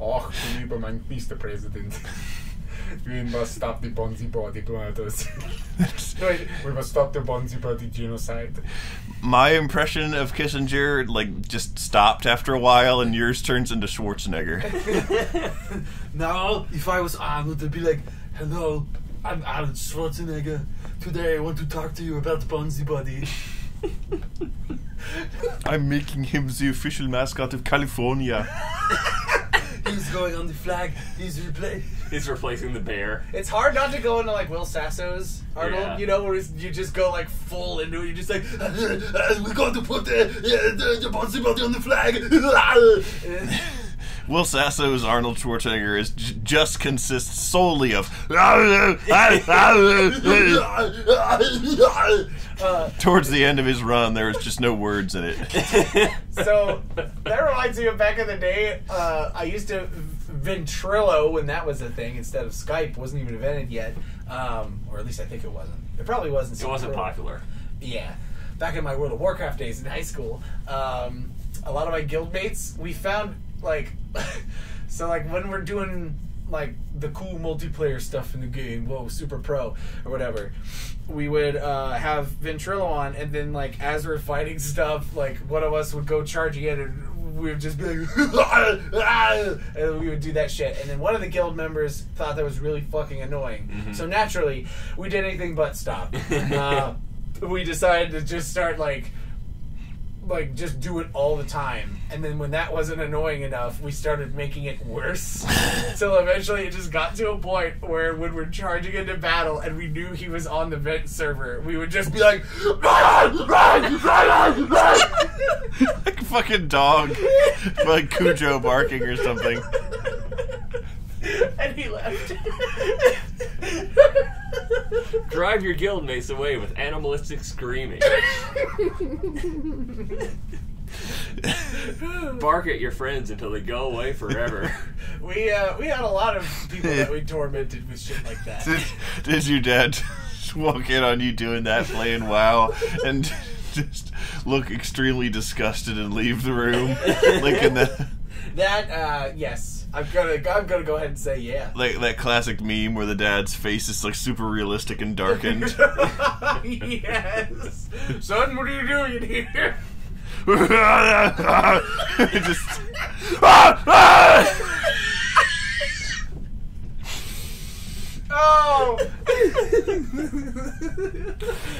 Ach, lieber mein Mr. President. We must stop the Bonzi Body murders. We must stop the Bonzi Body genocide. My impression of Kissinger, like, just stopped after a while, and yours turns into Schwarzenegger. Now, if I was Arnold, I'd be like, hello, I'm Arnold Schwarzenegger. Today I want to talk to you about Bonzi Buddy. I'm making him the official mascot of California. He's going on the flag. He's replacing the bear. It's hard not to go into like Will Sasso's Arnold, Yeah. you know, where you just go like full into it. You're just like, we're going to put the Bonzi Buddy on the flag. Will Sasso's Arnold Schwarzenegger is just consists solely of towards the end of his run there was just no words in it. So that reminds me of back in the day. I used to Ventrilo when that was a thing instead of Skype. Wasn't even invented yet, or at least I think it wasn't. It probably wasn't. It wasn't popular. Yeah, back in my World of Warcraft days in high school, a lot of my guildmates we found like so like when we're doing like the cool multiplayer stuff in the game, whoa, Super Pro or whatever, we would have Ventrilo on, and then like as we're fighting stuff, like one of us would go charging in and we would just be like and we would do that shit, and then one of the guild members thought that was really fucking annoying. So naturally we did anything but stop. We decided to just start like just do it all the time, and then when that wasn't annoying enough, we started making it worse. So eventually it just got to a point where when we're charging into battle and we knew he was on the vent server, we would just be like Like a fucking dog, like Cujo barking or something. and he left. Drive your guildmates away with animalistic screaming. Bark at your friends until they go away forever. We had a lot of people that we tormented with shit like that. Did your dad walk in on you doing that, playing WoW, and just look extremely disgusted and leave the room? Like in the That yes. I'm gonna go ahead and say yeah. like that classic meme where the dad's face is like super realistic and darkened. Yes. Son, what are you doing here? Just Oh!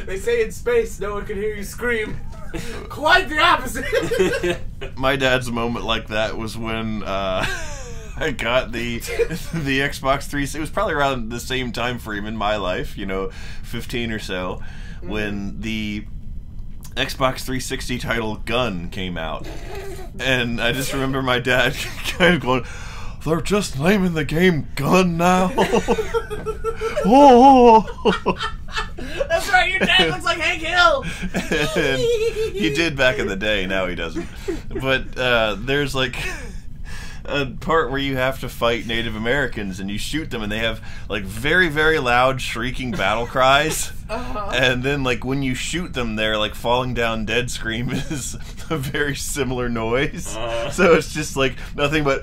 They say in space no one can hear you scream. Quite the opposite. my dad's moment like that was when I got the Xbox 360. It was probably around the same time frame in my life, 15 or so, when the Xbox 360 title Gun came out. And I just remember my dad kind of going, they're just naming the game Gun now? Oh! That's right, your dad looks like Hank Hill. And he did back in the day, now he doesn't. But there's like a part where you have to fight Native Americans and you shoot them and they have like very, very loud shrieking battle cries. And then like when you shoot them, their like falling down dead scream is a very similar noise. So it's just like nothing but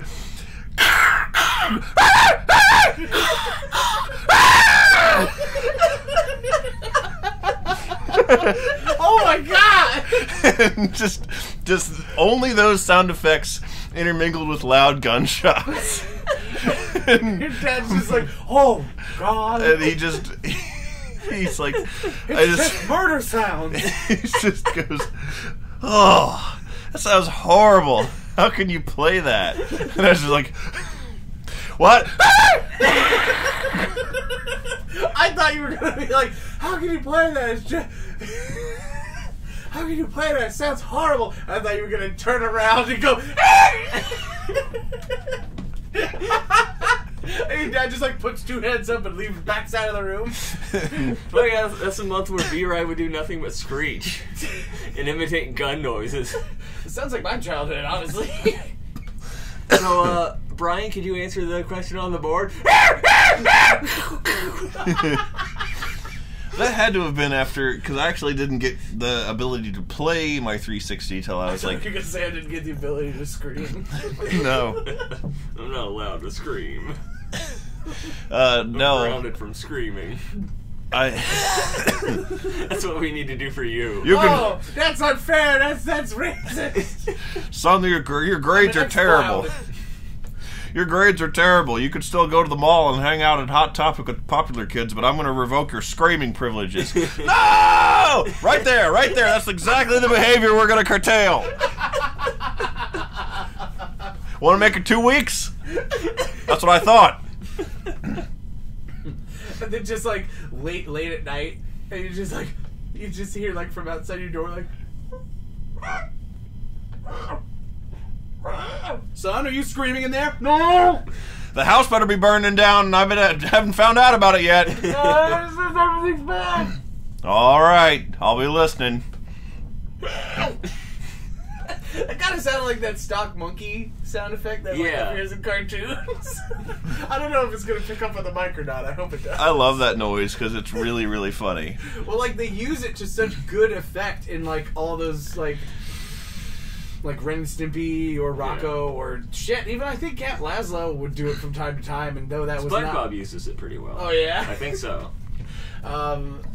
Oh my god! and just only those sound effects intermingled with loud gunshots. Your dad's just like, oh God. And he's like, It's just murder sounds. he just goes, oh, that sounds horrible. How can you play that? And I was just like, what? I thought you were gonna be like, how can you play that? It's just. How can you play that? It sounds horrible. I thought you were gonna turn around and go. And your dad just like puts two heads up and leaves backs out of the room. But yeah, that's a month where B-Ride would do nothing but screech and imitate gun noises. It sounds like my childhood, honestly. So, Brian, could you answer the question on the board? That had to have been after, because I actually didn't get the ability to play my 360 till I was like, You're gonna say I didn't get the ability to scream. no. I'm not allowed to scream. No. Grounded from screaming. That's what we need to do for you. You can, Oh, that's unfair. That's racist. son, your grades are That's terrible. loud. Your grades are terrible. You could still go to the mall and hang out at Hot Topic with popular kids, but I'm going to revoke your screaming privileges. No! Right there. That's exactly the behavior we're going to curtail. Want to make it 2 weeks? That's what I thought. And then just like late at night, and you just hear like from outside your door like, son, are you screaming in there? No. The house better be burning down, and I haven't found out about it yet. Everything's bad. All right, I'll be listening. It kind of sounded like that stock monkey sound effect that like appears in cartoons. I don't know if it's gonna pick up on the mic or not. I hope it does. I love that noise because it's really, really funny. Well, like they use it to such good effect in like all those like Ren and Stimpy or Rocco or shit. Even I think Camp Lazlo would do it from time to time, and though that was SpongeBob not. uses it pretty well. Oh yeah, I think so.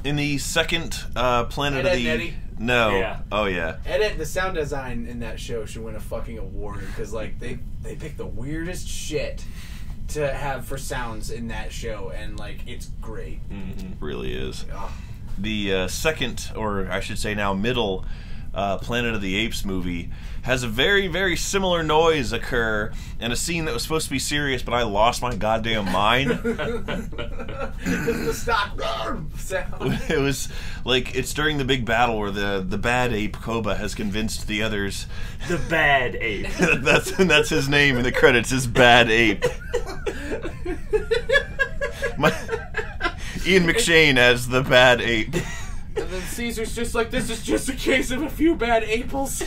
In the second Planet Ed, of the... Ed, Eddie? No. Yeah. Oh, yeah. Ed, the sound design in that show should win a fucking award because like they pick the weirdest shit to have for sounds in that show, and like it's great. Really is. Oh. The second, or I should say now middle, Planet of the Apes movie has a very, very similar noise occur in a scene that was supposed to be serious, but I lost my goddamn mind. It's the stock sound. It was like, it's during the big battle where the bad ape Koba has convinced the others. The bad ape. that's his name in the credits, is Bad Ape. Ian McShane as the Bad Ape. And then Caesar's just like, this is just a case of a few bad apples.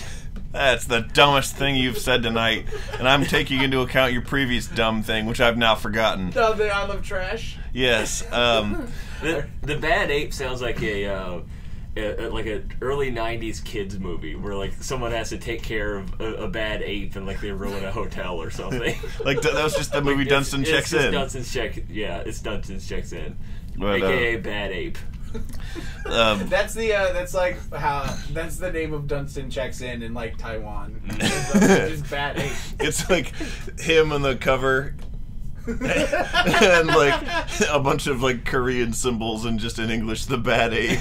That's the dumbest thing you've said tonight, and I'm taking into account your previous dumb thing, which I've now forgotten. No, the Isle of Trash. Yes. The bad ape sounds like a like an early '90s kids movie where like someone has to take care of a bad ape and like they ruin a hotel or something. Like that was just the movie Dunstan Checks In. It's Dunstan Checks In, But, aka Bad Ape. That's the name of Dunstan Checks In like Taiwan. It's bad ape. It's like him on the cover. And like a bunch of like Korean symbols and just in English, the Bad Ape.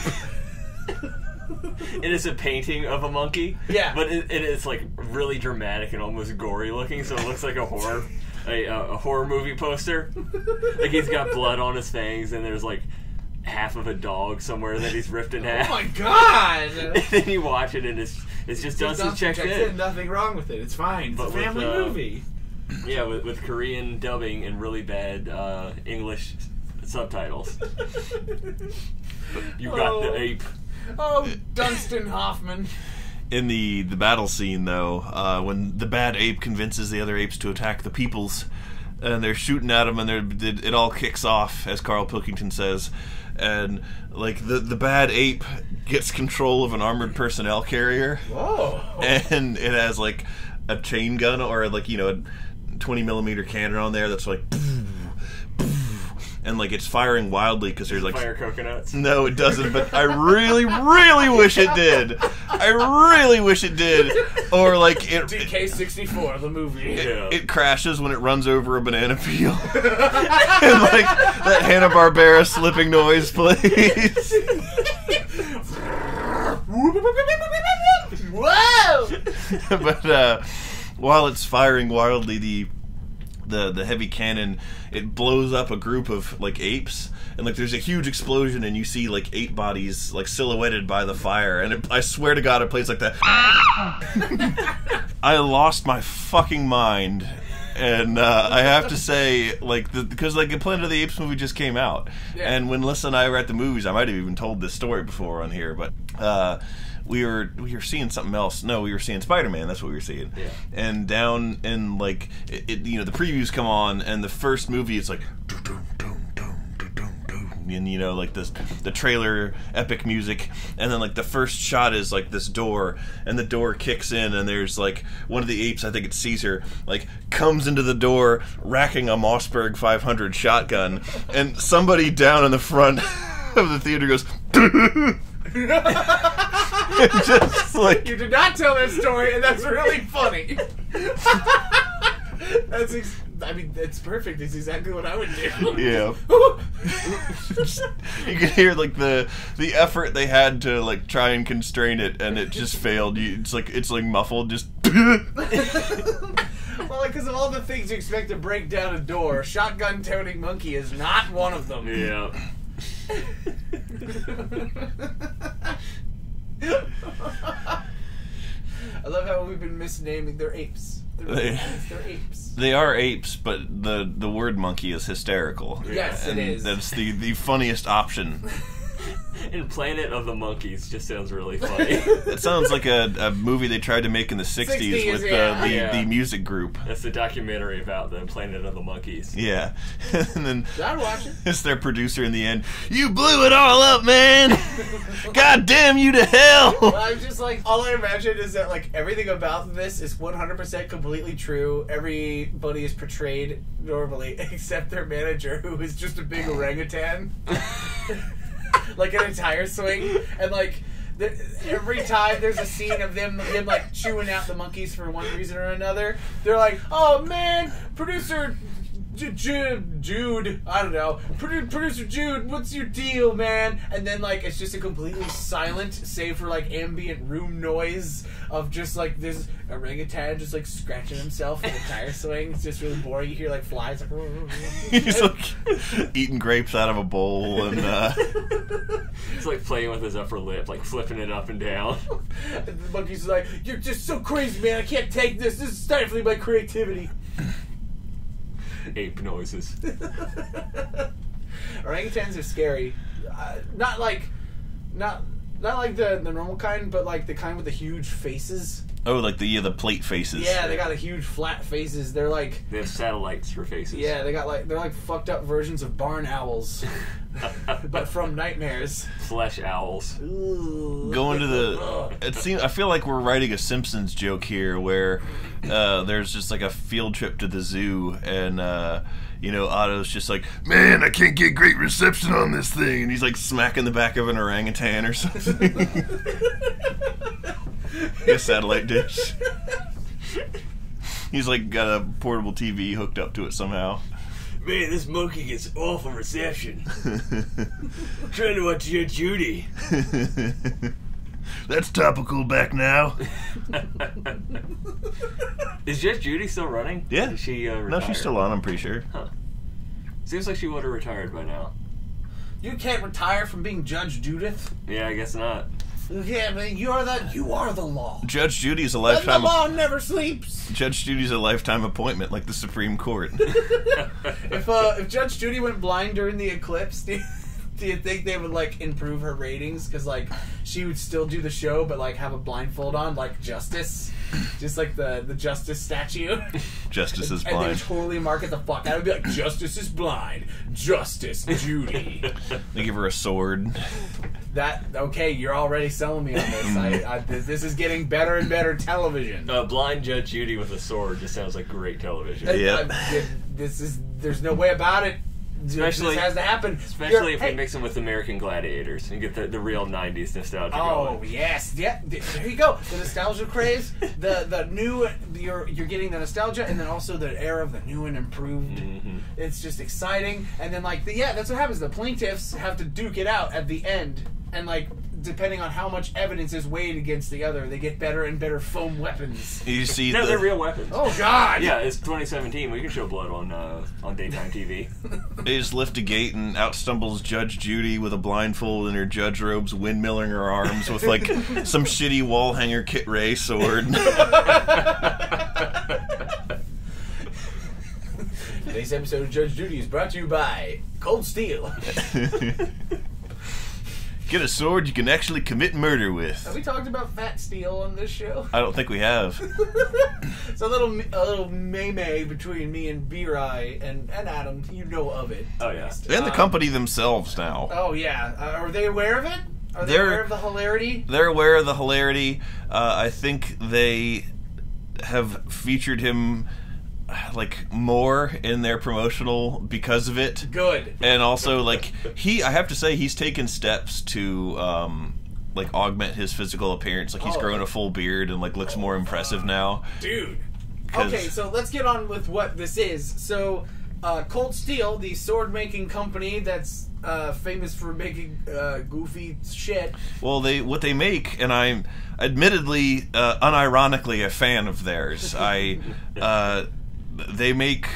It is a painting of a monkey. Yeah. But it's like really dramatic and almost gory looking, so it looks like a horror movie poster. Like he's got blood on his fangs and there's like half of a dog somewhere that he's ripped in half. Oh my god! And then you watch it and it's just Dunstan Checks In. Nothing wrong with it. It's fine. It's But a family with, movie. Yeah, with Korean dubbing and really bad English subtitles. You got the ape. Oh, Dunstan Hoffman. In the battle scene, though, when the Bad Ape convinces the other apes to attack the peoples, and they're shooting at him, and it all kicks off, as Carl Pilkington says, and like the Bad Ape gets control of an armored personnel carrier. Whoa! And it has like a chain gun or like a 20mm cannon on there that's like, and like it's firing wildly because there's like Fire coconuts. No, it doesn't, but I really, really wish it did. I really wish it did. Or like it DK64, the movie. Yeah. it crashes when it runs over a banana peel. And like that Hanna-Barbera slipping noise plays. Whoa! But while it's firing wildly, the heavy cannon, it blows up a group of like apes, and like there's a huge explosion, and you see like ape bodies like silhouetted by the fire, and I swear to God, it plays like that. I lost my fucking mind. And I have to say, like, because like the Planet of the Apes movie just came out, and when Lisa and I were at the movies, I might have even told this story before on here, but we were seeing something else. No, we were seeing Spider-Man. That's what we were seeing. Yeah. And down in like it you know, the previews come on, and the first movie it's like, and you know, like the trailer epic music, and then like the first shot is like this door, and the door kicks in, and there's like one of the apes, I think it's Caesar, like comes into the door racking a Mossberg 500 shotgun, and somebody down in the front of the theater goes just like, You did not tell that story, and that's really funny. I mean, it's perfect. It's exactly what I would do. yeah. You can hear like the effort they had to like try and constrain it, and it just failed. It's like muffled, just. Well, like, because of all the things you expect to break down a door, shotgun-toting monkey is not one of them. Yeah. I love how we've been misnaming their apes. They're apes. They are apes, but the word monkey is hysterical. Yes, and it is. That's the funniest option. And Planet of the Monkeys just sounds really funny. It sounds like a movie they tried to make in the 60s with the music group. That's the documentary about the Planet of the Monkeys. Yeah. And then I'd watch it. it's their producer in the end. You blew it all up, man! God damn you to hell! I'm just like, all I imagine is that like everything about this is 100% completely true. Everybody is portrayed normally except their manager, who is just a big orangutan. Like an entire swing, and like every time there's a scene of them like chewing out the monkeys for one reason or another, they're like, "Oh man, producer Jude, I don't know, producer Jude, what's your deal, man?" And then like it's just a completely silent, save for like ambient room noise of just like this orangutan just like scratching himself in the tire swing. It's just really boring. You hear like flies like He's like eating grapes out of a bowl, and He's like playing with his upper lip, like flipping it up and down. and the monkey's like, "You're just so crazy, man. I can't take this. This is stifling my creativity." Ape noises. Orangutans are scary. Not like the normal kind, but like the kind with the huge faces. oh, like the plate faces. Yeah, they got a huge flat faces. They're like, They have satellites for faces. yeah, they're like fucked up versions of barn owls, but from nightmares. Flesh owls. Ooh. Going to the, it seems, I feel like we're writing a Simpsons joke here, where there's just like a field trip to the zoo, and you know, Otto's just like, "Man, I can't get great reception on this thing," and he's like smacking the back of an orangutan or something. A satellite dish. He's like got a portable TV hooked up to it somehow. Man, this monkey gets awful reception. I'm trying to watch Judge Judy. That's topical back now. Is Judge Judy still running? Yeah. Is she retired? No, she's still on, I'm pretty sure. Huh. Seems like she would have retired by now. You can't retire from being Judge Judith. Yeah, I guess not. Yeah, man, you are the law. Judge Judy's a And lifetime. the law never sleeps. Judge Judy's a lifetime appointment, like the Supreme Court. If Judge Judy went blind during the eclipse, do you think they would like improve her ratings? Because like she would still do the show, but like have a blindfold on, like Justice, just like the Justice statue. Justice is And they would blind. totally market the fuck out. It would be like, Justice is blind, Justice Judy. They give her a sword. Okay, you're already selling me on this. This is getting better and better television. Blind Judge Judy with a sword just sounds like great television. Yeah. There's no way about it. Especially- this has to happen. Especially if Hey, we mix them with American Gladiators and get the real 90s nostalgia Oh going. yes, yeah. There you go. The nostalgia craze, the new. You're getting the nostalgia, and then also the era of the new and improved. Mm-hmm. It's just exciting, and then that's what happens. The plaintiffs have to duke it out at the end, and depending on how much evidence is weighed against the other, they get better and better foam weapons. You see No, the they're real weapons. Oh God! Yeah, it's 2017. We can show blood on daytime TV. they just lift a gate and out stumbles Judge Judy with a blindfold in her judge robes, windmilling her arms with some shitty wall hanger Kit Ray sword. Today's episode of Judge Judy is brought to you by Cold Steel. Get a sword you can actually commit murder with. Have we talked about Fat Steel on this show? I don't think we have. It's a little meme between me and B-Rye and Adam. You know of it. Oh, yeah. And the company themselves now. Oh yeah. Are they aware of it? Are they They're- aware of the hilarity? They're aware of the hilarity. I think they have featured him more in their promotional because of it. Good. And also, I have to say, he's taken steps to augment his physical appearance. He's grown a full beard and looks more impressive now. Dude. 'Cause- Okay, so let's get on with what this is. So, Cold Steel, the sword-making company that's famous for making goofy shit. Well, what they make, and I'm admittedly, unironically, a fan of theirs. They make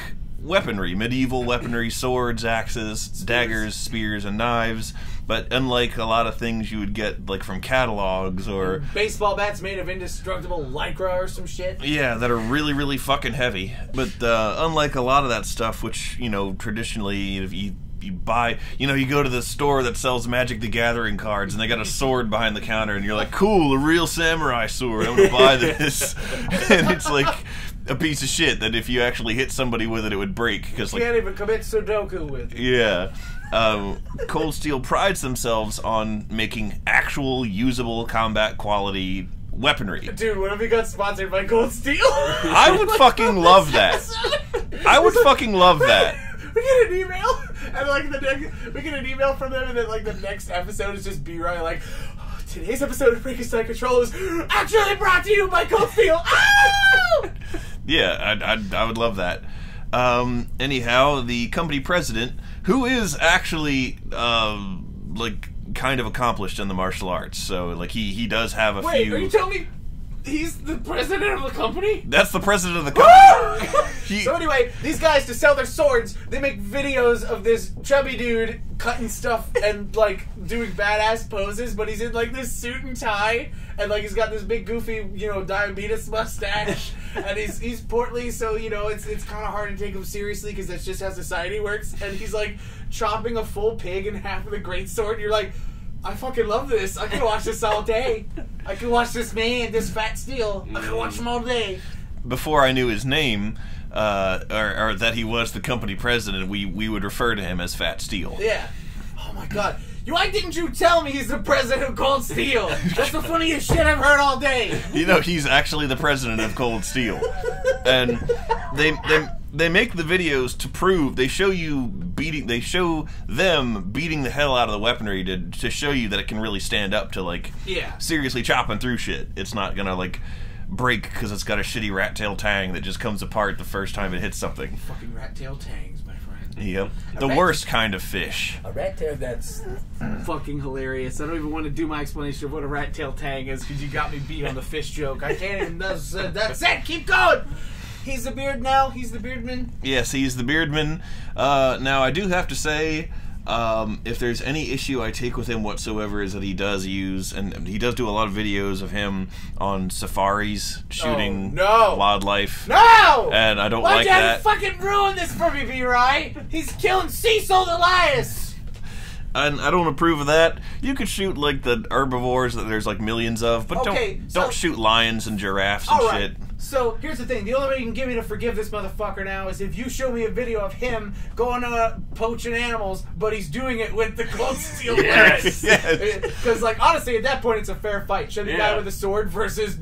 weaponry, medieval weaponry, swords, axes, daggers, spears, and knives. But unlike a lot of things you would get from catalogs or Baseball bats made of indestructible lycra or some shit. yeah, that are really, really fucking heavy. But unlike a lot of that stuff, which traditionally if you buy, you go to the store that sells Magic the Gathering cards, and they got a sword behind the counter, and you're like, cool, a real samurai sword, I'm gonna buy this. And it's a piece of shit that if you actually hit somebody with it, it would break. Because Can't even commit Sudoku with. yeah. Cold Steel prides themselves on making actual usable combat quality weaponry. Dude, what if we got sponsored by Cold Steel? I would fucking love that. I would fucking love that. We get an email, and we get an email from them, and then the next episode is just B-Rye "Oh, today's episode of Frankenstein Control is actually brought to you by Cold Steel. Oh! Yeah, I would love that. Anyhow, the company president, who is actually kind of accomplished in the martial arts, so he does have a Wait, few. are you telling me he's the president of the company? That's the president of the company. So anyway, these guys, to sell their swords, they make videos of this chubby dude cutting stuff and doing badass poses, but he's in this suit and tie, and he's got this big goofy diabetes mustache, and he's portly, so it's kind of hard to take him seriously because that's just how society works. And he's chopping a full pig in half with a greatsword. And you're like, I fucking love this. I can watch this all day. I can watch this man, this Fat Steel. I can watch him all day. Before I knew his name, or that he was the company president, we would refer to him as Fat Steel. Yeah. Oh my god. Why didn't you tell me he's the president of Cold Steel? That's the funniest shit I've heard all day. He's actually the president of Cold Steel. And they make the videos to prove, they show them beating the hell out of the weaponry to show you that it can really stand up to Yeah. seriously chopping through shit. It's not gonna break because it's got a shitty rat tail tang that just comes apart the first time it hits something. Fucking rat tail tangs, my friend. Yep. The worst kind of fish. A rat tail that's fucking hilarious. I don't even want to do my explanation of what a rat tail tang is because you got me beat on the fish joke. I can't even. That's it. Keep going. He's the beard now. He's the beardman. Yes, he's the beardman. Now, I do have to say, if there's any issue I take with him whatsoever is that he does use, and he does do a lot of videos of him on safaris shooting wildlife. No! And I don't Why like did that. you fucking ruin this for me, B-Rye? He's killing Cecil Elias! And I don't approve of that. You could shoot the herbivores that there's millions of, but don't shoot lions and giraffes and shit. So here's the thing: the only way you can get me to forgive this motherfucker now is if you show me a video of him going poaching animals, but he's doing it with the Cold Steel. Yes. Because honestly, at that point, it's a fair fight. Show the Yeah. guy with a sword versus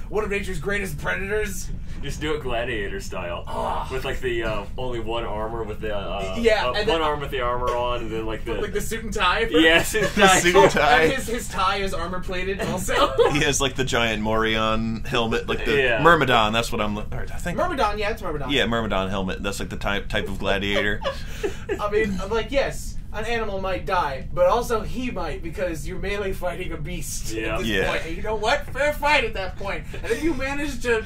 one of nature's greatest predators. Just do it gladiator style, with like the only one armor with the and one arm with the armor on, and then like the suit and tie. Yes, the suit and tie. And his tie is armor plated also. He has like the giant Morion helmet, like the Yeah. Myrmidon. That's what I think. Myrmidon, yeah, it's Myrmidon. Yeah, Myrmidon helmet. That's like the type of gladiator. I mean, I'm like, yes, an animal might die, but also he might, because you're melee fighting a beast Yeah. at this Yeah. point. And you know what? Fair fight at that point. And if you manage to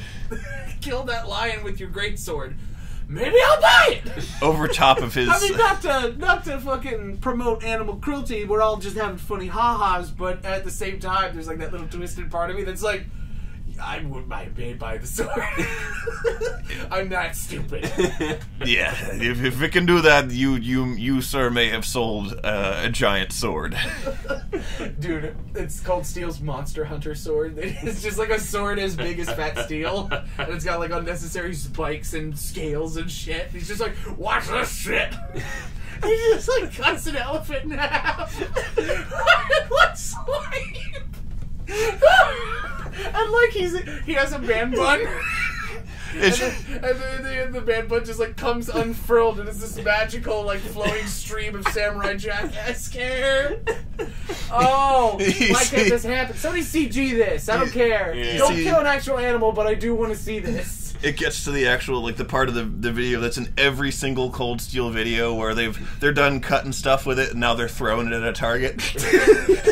kill that lion with your greatsword, maybe I'll buy it! Over top of his. I mean, not to fucking promote animal cruelty, we're all just having funny ha-has, but at the same time, there's like that little twisted part of me that's like, I wouldn't mind being by the sword. I'm not stupid. Yeah, if it can do that, you sir may have sold a giant sword. Dude, it's called Steel's Monster Hunter sword. It's just like a sword as big as Fat Steel, and it's got like unnecessary spikes and scales and shit. He's just like, watch this shit. He just like cuts an elephant in half. It looks like. And like he has a man bun. And then the man bun just like comes unfurled, and it's this magical like flowing stream of Samurai Jack-esque hair. Oh, why can't this happen? Somebody CG this. I don't care. Yeah. Don't kill an actual animal, but I do want to see this. It gets to the actual, like, the part of the video that's in every single Cold Steel video where they're done cutting stuff with it and now they're throwing it at a target.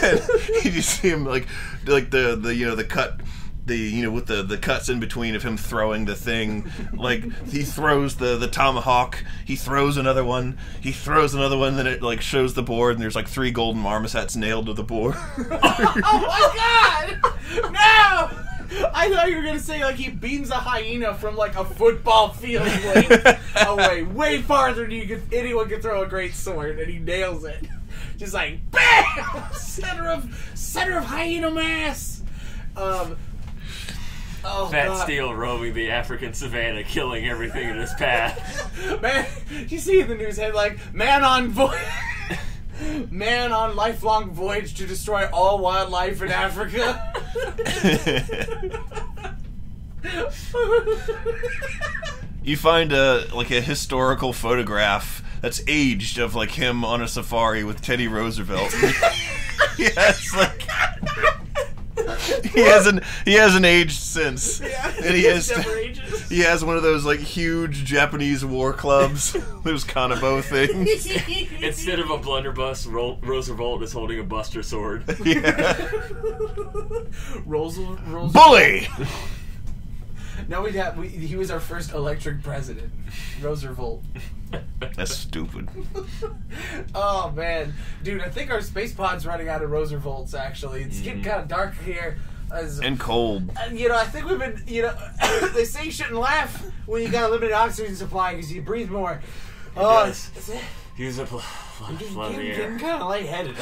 And you just see him like the cut, with the cuts in between of him throwing the thing. Like, he throws the tomahawk, he throws another one, then it like shows the board and there's like 3 golden marmosets nailed to the board. Oh my god! No! I thought you were gonna say like he beams a hyena from like a football field away, way farther than anyone could throw a great sword, and he nails it. Just like BAM! Center of hyena mass. Fat Steel roaming the African savannah, killing everything in his path. Man, you see the news headline: Man on lifelong voyage to destroy all wildlife in Africa. You find a historical photograph that's aged of like him on a safari with Teddy Roosevelt. Yes, like he hasn't aged since. Yeah, and he has one of those like huge Japanese war clubs, those Kanabo things. Instead of a blunderbuss, Roosevelt is holding a Buster sword. Yeah. Roosevelt. Bully. No, he was our first electric president, Roosevelt. That's stupid. Oh man, dude, I think our space pod's running out of Roosevelts. Actually, it's getting kind of dark here. And cold. And, I think we've been, they say you shouldn't laugh when you got a limited oxygen supply because you breathe more. Oh, Use a getting kind of lightheaded.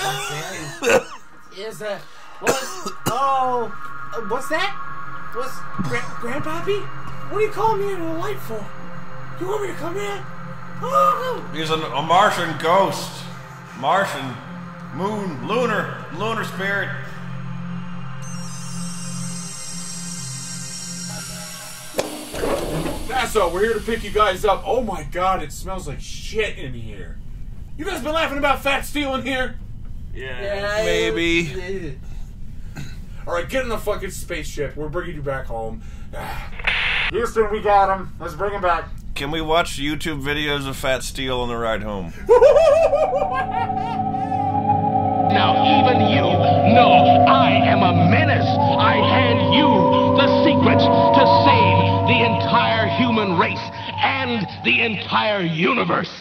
Is that what's that? What's Grandpappy? What are you calling me into the light for? You want me to come in? Oh. He's a Martian ghost. Martian. Moon. Lunar spirit. NASA, we're here to pick you guys up. Oh my god, it smells like shit in here. You guys been laughing about Fat Steel in here? Yeah. Maybe. Alright, get in the fucking spaceship. We're bringing you back home. Houston, we got him. Let's bring him back. Can we watch YouTube videos of Fat Steel on the ride home? Now even you know I am a menace. I hand you the secrets to save the entire human race and the entire universe.